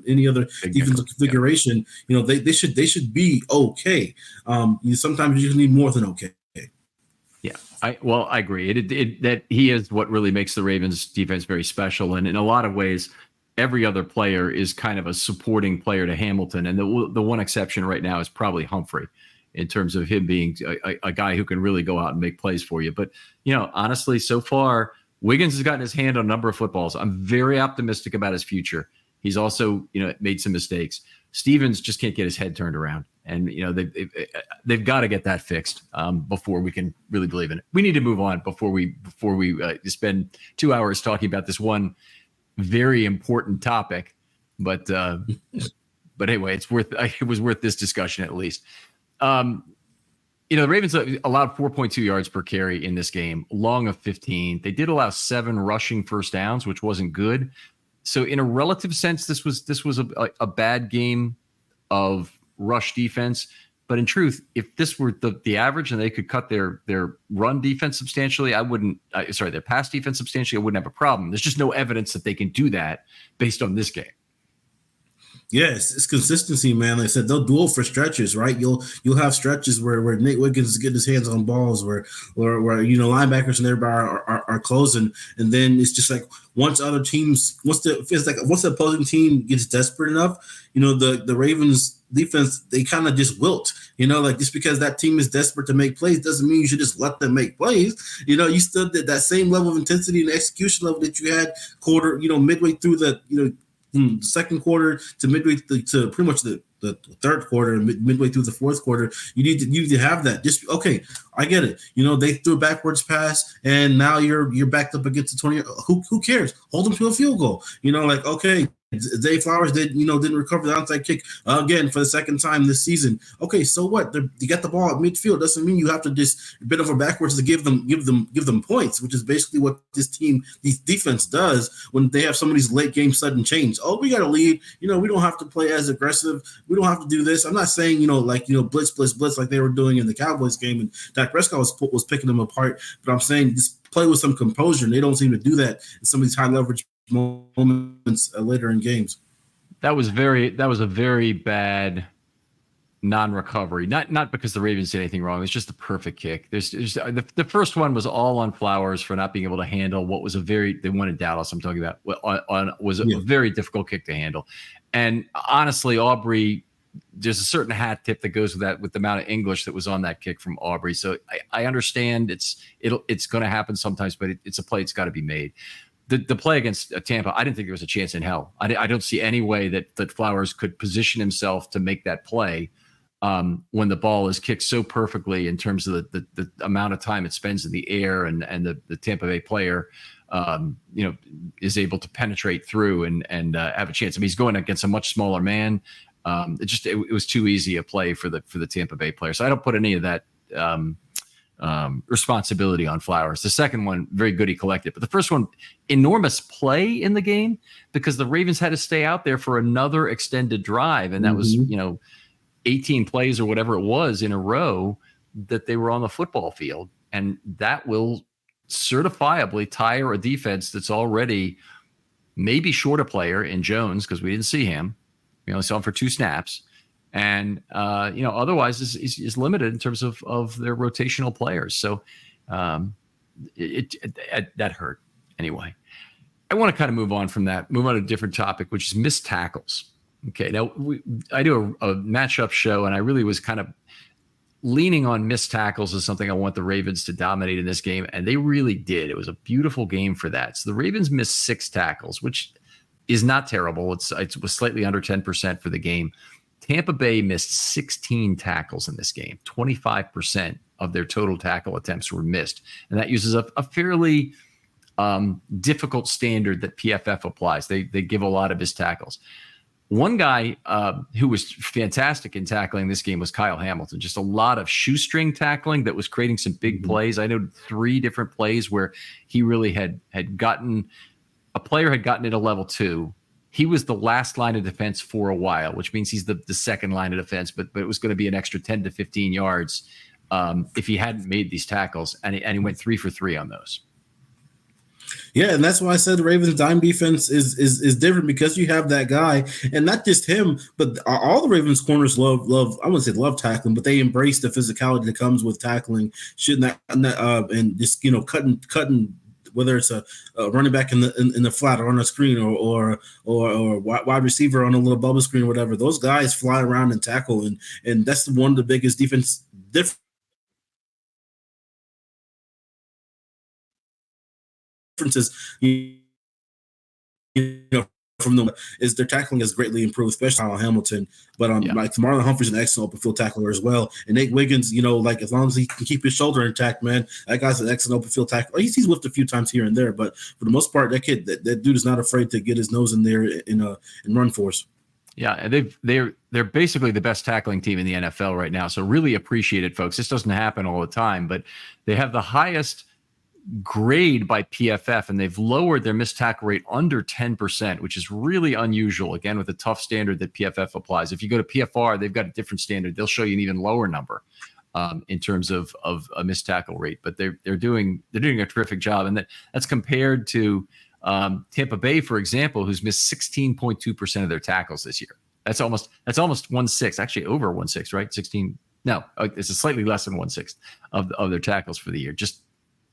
any other defensive configuration, they should be okay. Sometimes you just need more than okay. Yeah, I agree. That he is what really makes the Ravens defense very special, and in a lot of ways, every other player is kind of a supporting player to Hamilton, and the one exception right now is probably Humphrey, in terms of him being a guy who can really go out and make plays for you. But honestly, so far Wiggins has gotten his hand on a number of footballs. I'm very optimistic about his future. He's also made some mistakes. Stevens just can't get his head turned around, and they've got to get that fixed before we can really believe in it. We need to move on before we spend 2 hours talking about this one very important topic. But anyway, it was worth this discussion at least. The Ravens allowed 4.2 yards per carry in this game, long of 15. They did allow 7 rushing first downs, which wasn't good. So in a relative sense, this was a bad game of rush defense. But in truth, if this were the average and they could cut their run defense substantially, their pass defense substantially, I wouldn't have a problem. There's just no evidence that they can do that based on this game. Yes, it's consistency, man. Like I said, they'll duel for stretches, right? You'll have stretches where Nate Wiggins is getting his hands on balls, where linebackers and everybody are closing, and then it's just like once other teams, once the opposing team gets desperate enough, the Ravens defense, they kind of just wilt. Like just because that team is desperate to make plays doesn't mean you should just let them make plays. You still did that same level of intensity and execution level that you had midway through the second quarter to midway to pretty much the third quarter, midway through the fourth quarter. You need to have that. Just okay, I get it. They threw a backwards pass, and now you're backed up against the 20. Who cares? Hold them to a field goal. Okay. Zay Flowers didn't recover the onside kick again for the second time this season. Okay, so what? You got the ball at midfield. Doesn't mean you have to just bend over backwards to give them points, which is basically what this defense does when they have some of these late game sudden change. Oh, we got to lead. We don't have to play as aggressive. We don't have to do this. I'm not saying blitz like they were doing in the Cowboys game and Dak Prescott was picking them apart, but I'm saying just play with some composure, and they don't seem to do that in some of these high leverage moments later in games. That was a very bad non-recovery. Not because the Ravens did anything wrong. It's just the perfect kick. The first one was all on Flowers for not being able to handle what was they wanted Dallas. I'm talking about a very difficult kick to handle. And honestly, Aubrey, there's a certain hat tip that goes with that, with the amount of English that was on that kick from Aubrey. So I understand it's going to happen sometimes, but it's a play that's got to be made. The play against Tampa, I didn't think there was a chance in hell. I don't see any way that Flowers could position himself to make that play when the ball is kicked so perfectly in terms of the amount of time it spends in the air, and the Tampa Bay player is able to penetrate through and have a chance. I mean, he's going against a much smaller man. It was too easy a play for the Tampa Bay player. So I don't put any of that responsibility on Flowers. The second one, very good, he collected. But the first one, enormous play in the game because the Ravens had to stay out there for another extended drive. And that was, 18 plays or whatever it was in a row that they were on the football field. And that will certifiably tire a defense that's already maybe short a player in Jones, because we didn't see him. We only saw him for 2 snaps. And, otherwise is limited in terms of their rotational players. So that hurt anyway. I want to kind of move on from that, move on to a different topic, which is missed tackles. Okay. Now I do a matchup show, and I really was kind of leaning on missed tackles as something I want the Ravens to dominate in this game. And they really did. It was a beautiful game for that. So the Ravens missed 6 tackles, which is not terrible. It was slightly under 10% for the game. Tampa Bay missed 16 tackles in this game. 25% of their total tackle attempts were missed. And that uses a fairly difficult standard that PFF applies. They give a lot of missed tackles. One guy who was fantastic in tackling this game was Kyle Hamilton. Just a lot of shoestring tackling that was creating some big plays. I know 3 different plays where he really had gotten – a player had gotten into level 2. He was the last line of defense for a while, which means he's the second line of defense, but it was going to be an extra 10 to 15 yards if he hadn't made these tackles, and he went 3 for 3 on those. Yeah, and that's why I said the Ravens' dime defense is different, because you have that guy, and not just him, but all the Ravens corners love. I wouldn't say love tackling, but they embrace the physicality that comes with tackling, and just cutting. Whether it's a running back in the flat or on a screen or wide receiver on a little bubble screen or whatever, those guys fly around and tackle, and that's one of the biggest defense differences. From them is their tackling has greatly improved, especially Kyle Hamilton. But like Marlon Humphrey's an excellent open field tackler as well. And Nate Wiggins, as long as he can keep his shoulder intact, man, that guy's an excellent open field tackler. He's whiffed a few times here and there, but for the most part, that dude is not afraid to get his nose in there in run force. Yeah, and they're basically the best tackling team in the NFL right now. So really appreciate it, folks. This doesn't happen all the time, but they have the highest grade by PFF, and they've lowered their missed tackle rate under 10%, which is really unusual, again, with the tough standard that PFF applies. If you go to PFR, they've got a different standard. They'll show you an even lower number in terms of a missed tackle rate, but they're doing a terrific job. And that's compared to Tampa Bay, for example, who's missed 16.2% of their tackles this year. That's almost 1/6, actually over 1/6, right? 16. No, it's a slightly less than 1/6 of their tackles for the year. Just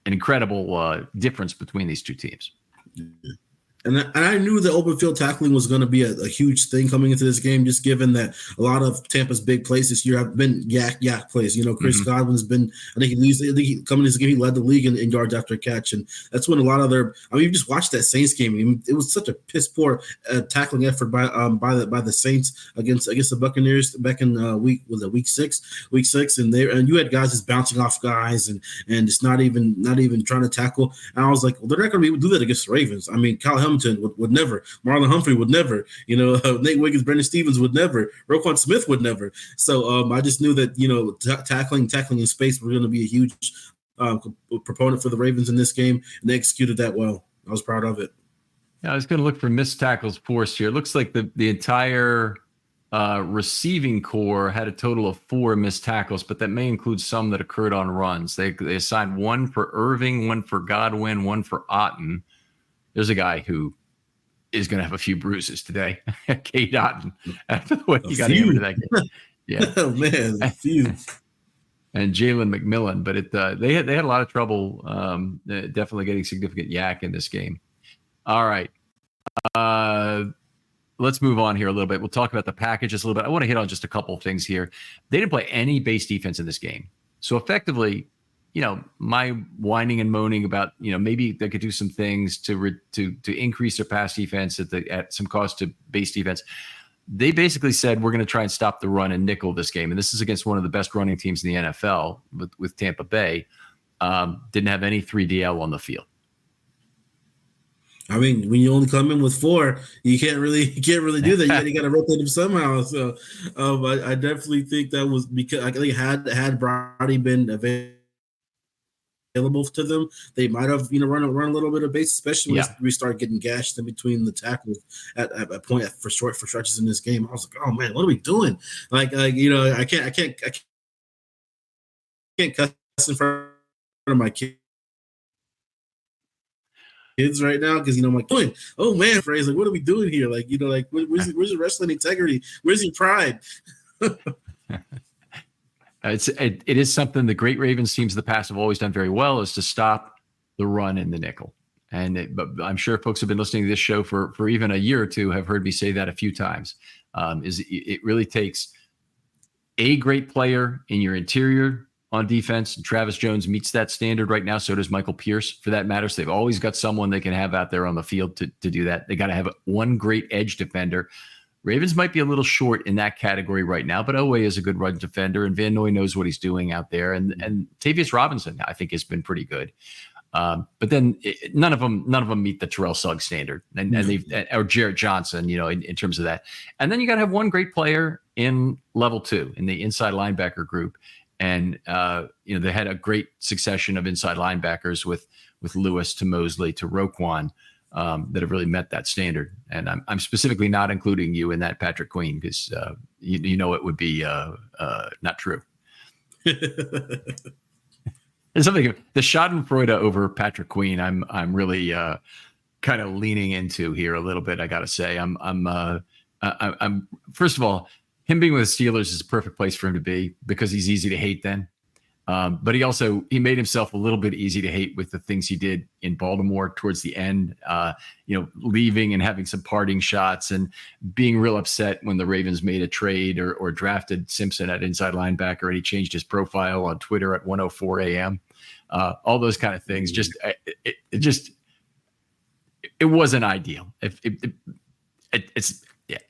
an incredible difference between these two teams. And I knew that open field tackling was going to be a huge thing coming into this game, just given that a lot of Tampa's big plays this year have been yak plays. Chris Godwin's been, I think coming this game, he led the league in yards after catch. And that's when a lot of you just watched that Saints game. It was such a piss poor tackling effort by the Saints against the Buccaneers back in week 6. And you had guys just bouncing off guys and just not even trying to tackle. And I was like, well, they're not going to be able to do that against the Ravens. I mean, Kyle Hamilton would never. Marlon Humphrey would never. Nate Wiggins, Brendan Stevens would never. Roquan Smith would never. So I just knew that tackling in space were going to be a huge proponent for the Ravens in this game, and they executed that well. I was proud of it. Yeah, I was going to look for missed tackles forced here. It looks like the entire receiving core had a total of 4 missed tackles, but that may include some that occurred on runs. They assigned 1 for Irving, 1 for Godwin, 1 for Otten. There's a guy who is going to have a few bruises today. Cade Otten, after the way he got hammered in that game. Yeah. Oh, man. A few. And Jalen McMillan. But they had a lot of trouble definitely getting significant yak in this game. All right. Let's move on here a little bit. We'll talk about the packages a little bit. I want to hit on just a couple of things here. They didn't play any base defense in this game. So effectively, my whining and moaning about, maybe they could do some things to increase their pass defense at some cost to base defense. They basically said, we're going to try and stop the run and nickel this game. And this is against one of the best running teams in the NFL with Tampa Bay. Didn't have any 3DL on the field. I mean, when you only come in with 4, you can't really do that. You got to rotate them somehow. So I definitely think that was because I think had Brady been available to them, they might have run a little bit of base, especially when we start getting gashed in between the tackles at a point for stretches in this game. I was like, oh man, what are we doing? I can't cuss in front of my kids right now because I'm like, oh man, Fraser, like, what are we doing here? Like, where's your wrestling integrity? Where's your pride? It is something the great Ravens teams of the past have always done very well, is to stop the run in the nickel. But I'm sure folks who have been listening to this show for even a year or two have heard me say that a few times. It really takes a great player in your interior on defense. Travis Jones meets that standard right now. So does Michael Pierce, for that matter. So they've always got someone they can have out there on the field to do that. They got to have one great edge defender. Ravens might be a little short in that category right now, but Oweh is a good run defender, and Van Noy knows what he's doing out there. And Tavius Robinson, I think, has been pretty good. But then none of them meet the Terrell Suggs standard, and or Jarrett Johnson, in terms of that. And then you got to have one great player in level 2 in the inside linebacker group. And they had a great succession of inside linebackers with Lewis to Mosley to Roquan. That have really met that standard. And I'm specifically not including you in that, Patrick Queen, because it would be not true. There's something, the Schadenfreude over Patrick Queen, I'm really kind of leaning into here a little bit. I got to say, I'm first of all, him being with the Steelers is a perfect place for him to be because he's easy to hate then. But he made himself a little bit easy to hate with the things he did in Baltimore towards the end, leaving and having some parting shots and being real upset when the Ravens made a trade or drafted Simpson at inside linebacker and he changed his profile on Twitter at 1:04 a.m. All those kind of things. It wasn't ideal.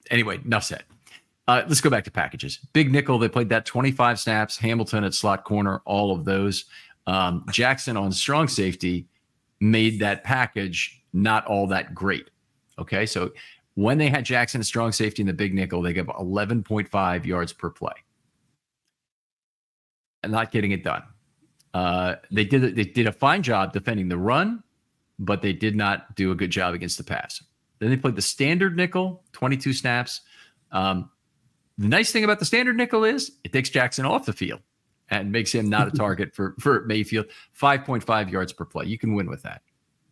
Anyway, enough said. Let's go back to packages. Big nickel, they played that 25 snaps. Hamilton at slot corner, all of those. Jackson on strong safety made that package not all that great. Okay, so when they had Jackson at strong safety in the big nickel, they gave 11.5 yards per play. And not getting it done. They did a fine job defending the run, but they did not do a good job against the pass. Then they played the standard nickel, 22 snaps. The nice thing about the standard nickel is it takes Jackson off the field and makes him not a target for Mayfield. 5.5 yards per play. You can win with that.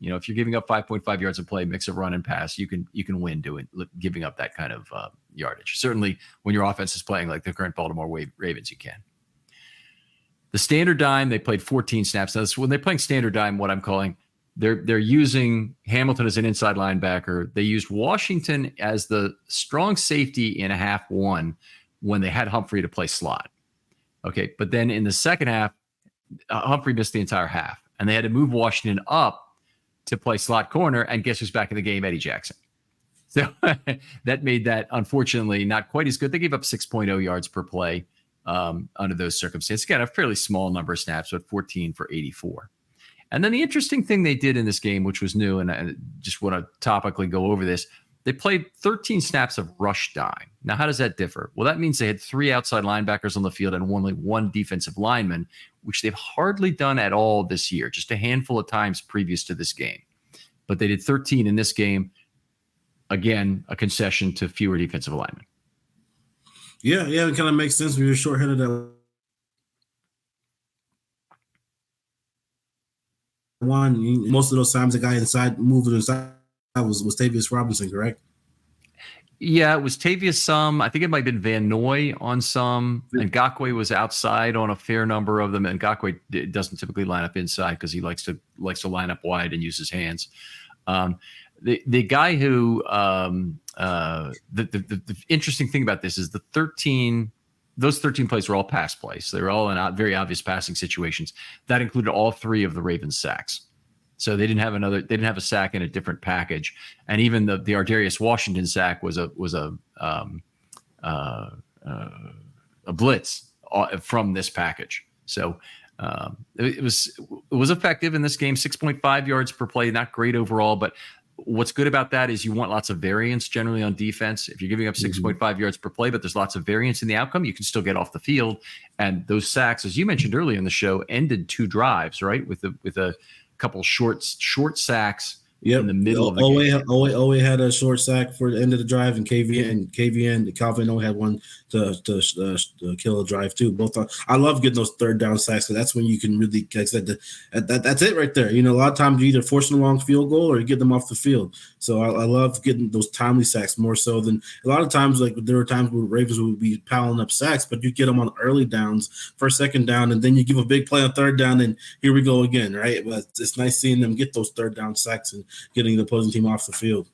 If you're giving up 5.5 yards of play, mix of run and pass, you can win giving up that kind of yardage. Certainly, when your offense is playing like the current Baltimore Ravens, you can. The standard dime, they played 14 snaps. Now, when they're playing standard dime, what I'm calling, they're using Hamilton as an inside linebacker. They used Washington as the strong safety in a half one when they had Humphrey to play slot. Okay, but then in the second half, Humphrey missed the entire half, and they had to move Washington up to play slot corner, and guess who's back in the game? Eddie Jackson. So that made that, unfortunately, not quite as good. They gave up 6.0 yards per play under those circumstances. Again, a fairly small number of snaps, but 14 for 84. And then the interesting thing they did in this game, which was new, and I just want to topically go over this, they played 13 snaps of rush dime. Now, how does that differ? Well, that means they had 3 outside linebackers on the field and only 1 defensive lineman, which they've hardly done at all this year, just a handful of times previous to this game. But they did 13 in this game. Again, a concession to fewer defensive linemen. Yeah, it kind of makes sense when you're short-handed at one. Most of those times, the guy inside moving inside was Tavius Robinson, correct? Yeah, it was Tavius some. I think it might have been Van Noy on some. And Ngakoue was outside on a fair number of them. And Ngakoue doesn't typically line up inside because he likes to line up wide and use his hands. The guy who the interesting thing about this is those 13 plays were all pass plays. They were all in very obvious passing situations. That included all 3 of the Ravens sacks. So they didn't have a sack in a different package. And even the Ardarius Washington sack was a blitz from this package. So it was effective in this game. 6.5 yards per play, not great overall, but what's good about that is you want lots of variance generally on defense. If you're giving up 6.5 yards per play, but there's lots of variance in the outcome, you can still get off the field. And those sacks, as you mentioned earlier in the show, ended 2 drives, right? With a couple short sacks in the middle of the game. Owe had a short sack for the end of the drive, and Calvin O had one to kill a drive too. Both I love getting those third down sacks, because that's when you can really, like I said, that's it right there. A lot of times you either force the long field goal or you get them off the field. So I love getting those timely sacks more so than a lot of times. Like there were times where Ravens would be piling up sacks, but you get them on early downs, first, second down, and then you give a big play on third down, and here we go again, right? But it's nice seeing them get those third down sacks and getting the opposing team off the field.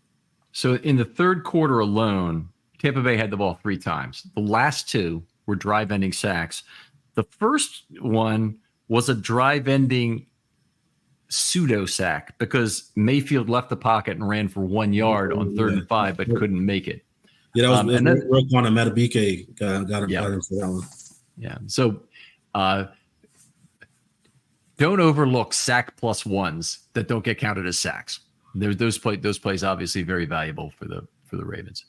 So in the third quarter alone, Tampa Bay had the ball 3 times. The last 2 were drive-ending sacks. The first one was a drive-ending pseudo sack because Mayfield left the pocket and ran for 1 yard on 3rd and 5, but couldn't make it. Yeah, that was Roquan and Matabike got him for that one. Yeah. So don't overlook sack plus ones that don't get counted as sacks. Those plays obviously very valuable for the Ravens.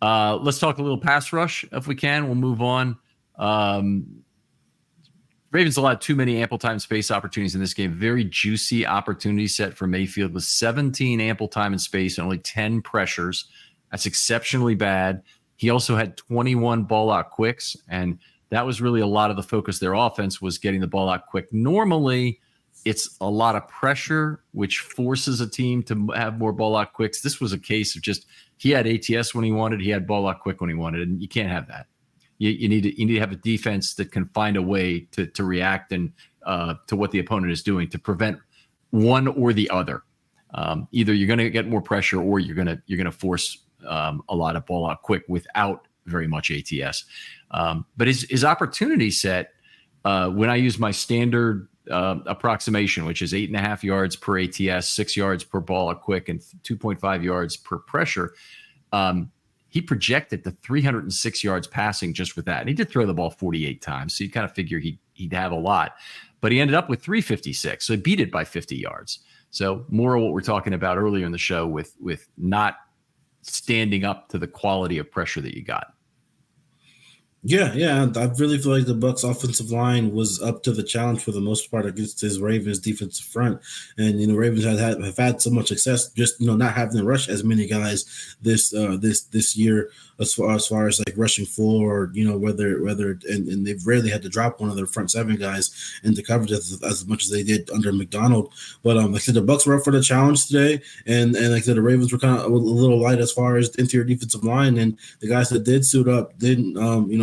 Let's talk a little pass rush if we can. We'll move on. Ravens allowed too many ample time space opportunities in this game. Very juicy opportunity set for Mayfield with 17 ample time and space and only 10 pressures. That's exceptionally bad. He also had 21 ball out quicks, and that was really a lot of the focus. Their offense was getting the ball out quick. Normally, it's a lot of pressure, which forces a team to have more ball out quicks. This was a case of just he had ATS when he wanted, he had ball out quick when he wanted, and you can't have that. You need to have a defense that can find a way to react and to what the opponent is doing to prevent one or the other. Either you're going to get more pressure or you're going to force a lot of ball out quick without very much ATS. But his opportunity set, when I use my standard approximation, which is 8.5 yards per ATS, 6 yards per ball out quick, and 2.5 yards per pressure. He projected to 306 yards passing just with that. And he did throw the ball 48 times. So you kind of figure he'd have a lot. But he ended up with 356. So he beat it by 50 yards. So more of what we're talking about earlier in the show with not standing up to the quality of pressure that you got. Yeah. I really feel like the Bucks offensive line was up to the challenge for the most part against his Ravens defensive front. And Ravens have had so much success just not having to rush as many guys this year as far as like rushing floor, or whether and they've rarely had to drop one of their front seven guys into coverage as much as they did under McDonald. But like I said, the Bucks were up for the challenge today, and like I said, the Ravens were kind of a little light as far as the interior defensive line, and the guys that did suit up didn't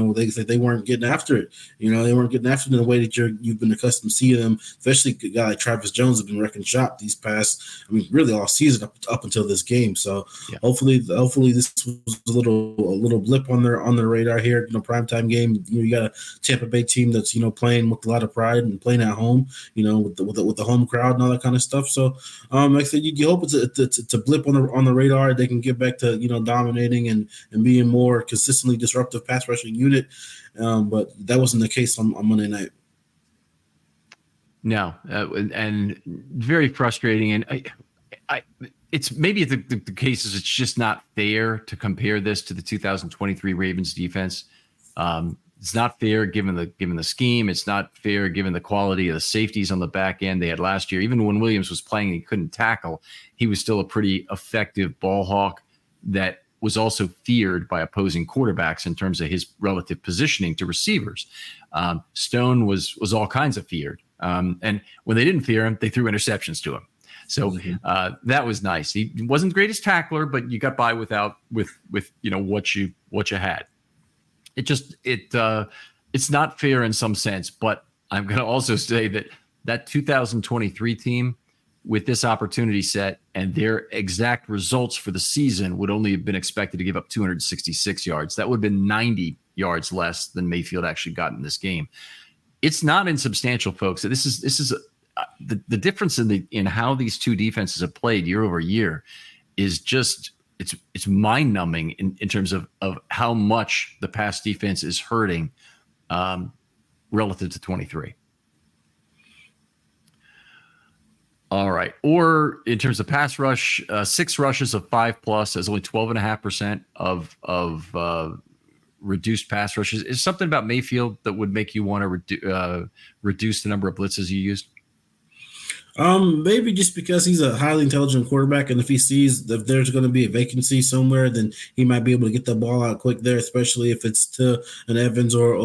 they said they weren't getting after it. They weren't getting after it in the way that you've been accustomed to seeing them, especially a guy like Travis Jones has been wrecking shop these past, really all season up until this game. So Yeah. hopefully this was a little blip on their radar here. Primetime game. You got a Tampa Bay team that's playing with a lot of pride and playing at home. With the home crowd and all that kind of stuff. So like I said, you hope it's a blip on the radar. They can get back to dominating and being more consistently disruptive pass rushing unit. But that wasn't the case on Monday night. No, and very frustrating. And it's maybe the case is it's just not fair to compare this to the 2023 Ravens defense. It's not fair given the scheme. It's not fair given the quality of the safeties on the back end they had last year. Even when Williams was playing and he couldn't tackle, he was still a pretty effective ball hawk that was also feared by opposing quarterbacks in terms of his relative positioning to receivers. Stone was all kinds of feared. And when they didn't fear him, they threw interceptions to him. So that was nice. He wasn't the greatest tackler, but you got by with what you had. It's not fair in some sense, but I'm going to also say that 2023 team with this opportunity set and their exact results for the season would only have been expected to give up 266 yards. That would have been 90 yards less than Mayfield actually got in this game. It's not insubstantial, folks. This is the difference in how these two defenses have played year over year is just it's mind numbing in terms of how much the pass defense is hurting relative to 23. All right. Or in terms of pass rush, 6 rushes of 5+ is only 12.5% of reduced pass rushes. Is something about Mayfield that would make you want to reduce the number of blitzes you used? Maybe just because he's a highly intelligent quarterback, and if he sees that there's going to be a vacancy somewhere, then he might be able to get the ball out quick there, especially if it's to an Evans or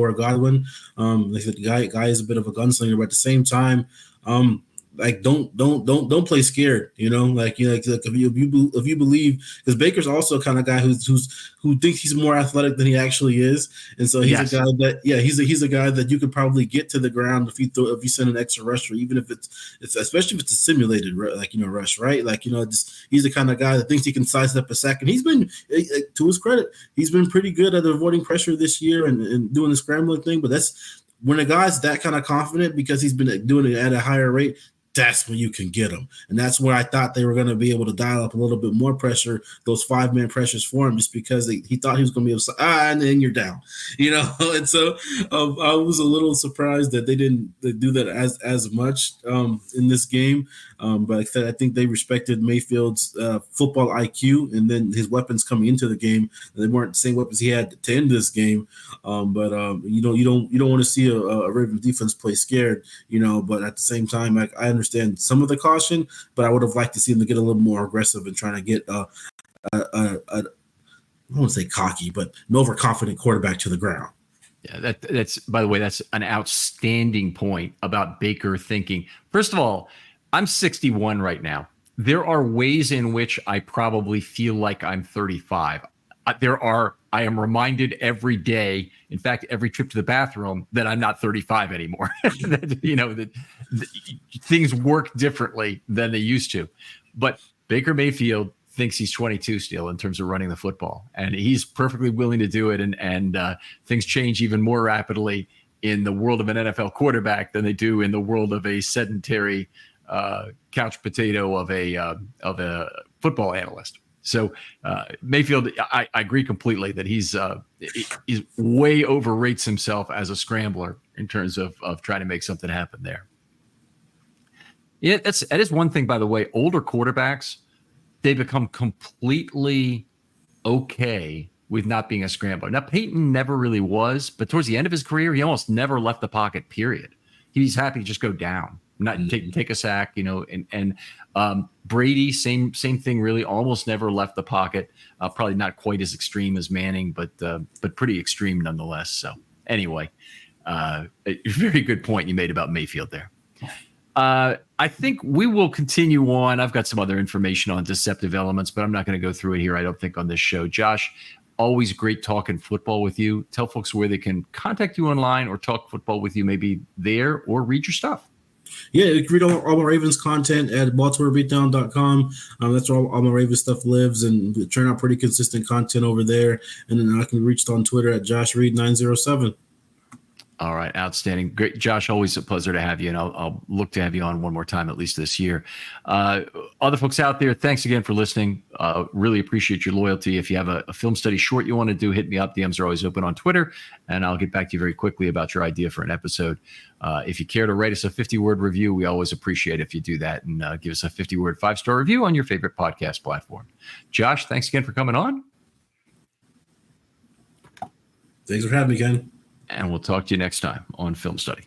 a Godwin. Like the guy is a bit of a gunslinger, but at the same time, like don't play scared. Like if you believe, because Baker's also kind of guy who thinks he's more athletic than he actually is, and so he's a guy that he's a guy that you could probably get to the ground if you send an extra rusher, even if it's especially if it's a simulated rush, right? He's the kind of guy that thinks he can size up a sack, and he's been, to his credit, he's been pretty good at avoiding pressure this year and doing the scrambling thing. But that's when a guy's that kind of confident because he's been doing it at a higher rate. That's when you can get them. And that's where I thought they were going to be able to dial up a little bit more pressure, those 5-man pressures for him, just because he thought he was going to be able to, and then you're down, And so I was a little surprised that they didn't do that as much in this game. But like I said, I think they respected Mayfield's football IQ and then his weapons coming into the game. They weren't the same weapons he had to end this game. But you don't want to see a Ravens defense play scared, but at the same time, I understand some of the caution, but I would have liked to see them to get a little more aggressive and trying to get I won't say cocky, but an overconfident quarterback to the ground. Yeah, that's by the way, that's an outstanding point about Baker thinking. First of all, I'm 61 right now. There are ways in which I probably feel like I'm 35. I am reminded every day, in fact, every trip to the bathroom, that I'm not 35 anymore. that things work differently than they used to. But Baker Mayfield thinks he's 22 still in terms of running the football, and he's perfectly willing to do it. And things change even more rapidly in the world of an NFL quarterback than they do in the world of a sedentary couch potato of a football analyst. So Mayfield, I agree completely that he's way overrates himself as a scrambler in terms of trying to make something happen there. Yeah, that is one thing, by the way. Older quarterbacks, they become completely okay with not being a scrambler. Now, Peyton never really was, but towards the end of his career, he almost never left the pocket, period. He's happy to just go down, not take a sack, and Brady, same thing, really almost never left the pocket. Probably not quite as extreme as Manning, but pretty extreme nonetheless. So anyway, a very good point you made about Mayfield there. I think we will continue on. I've got some other information on deceptive elements, but I'm not going to go through it here, I don't think, on this show. Josh, always great talking football with you. Tell folks where they can contact you online or talk football with you, maybe there, or read your stuff. Yeah, you can read all my Ravens content at BaltimoreBeatdown.com. That's where all my Ravens stuff lives, and we turn out pretty consistent content over there. And then I can be reached on Twitter at JoshReed907. All right. Outstanding. Great. Josh, always a pleasure to have you. And I'll look to have you on one more time, at least this year. Other folks out there, thanks again for listening. Really appreciate your loyalty. If you have a film study short you want to do, hit me up. DMs are always open on Twitter, and I'll get back to you very quickly about your idea for an episode. If you care to write us a 50-word review, we always appreciate it if you do that, and give us a 50-word 5-star review on your favorite podcast platform. Josh, thanks again for coming on. Thanks for having me, Ken. And we'll talk to you next time on Film Study.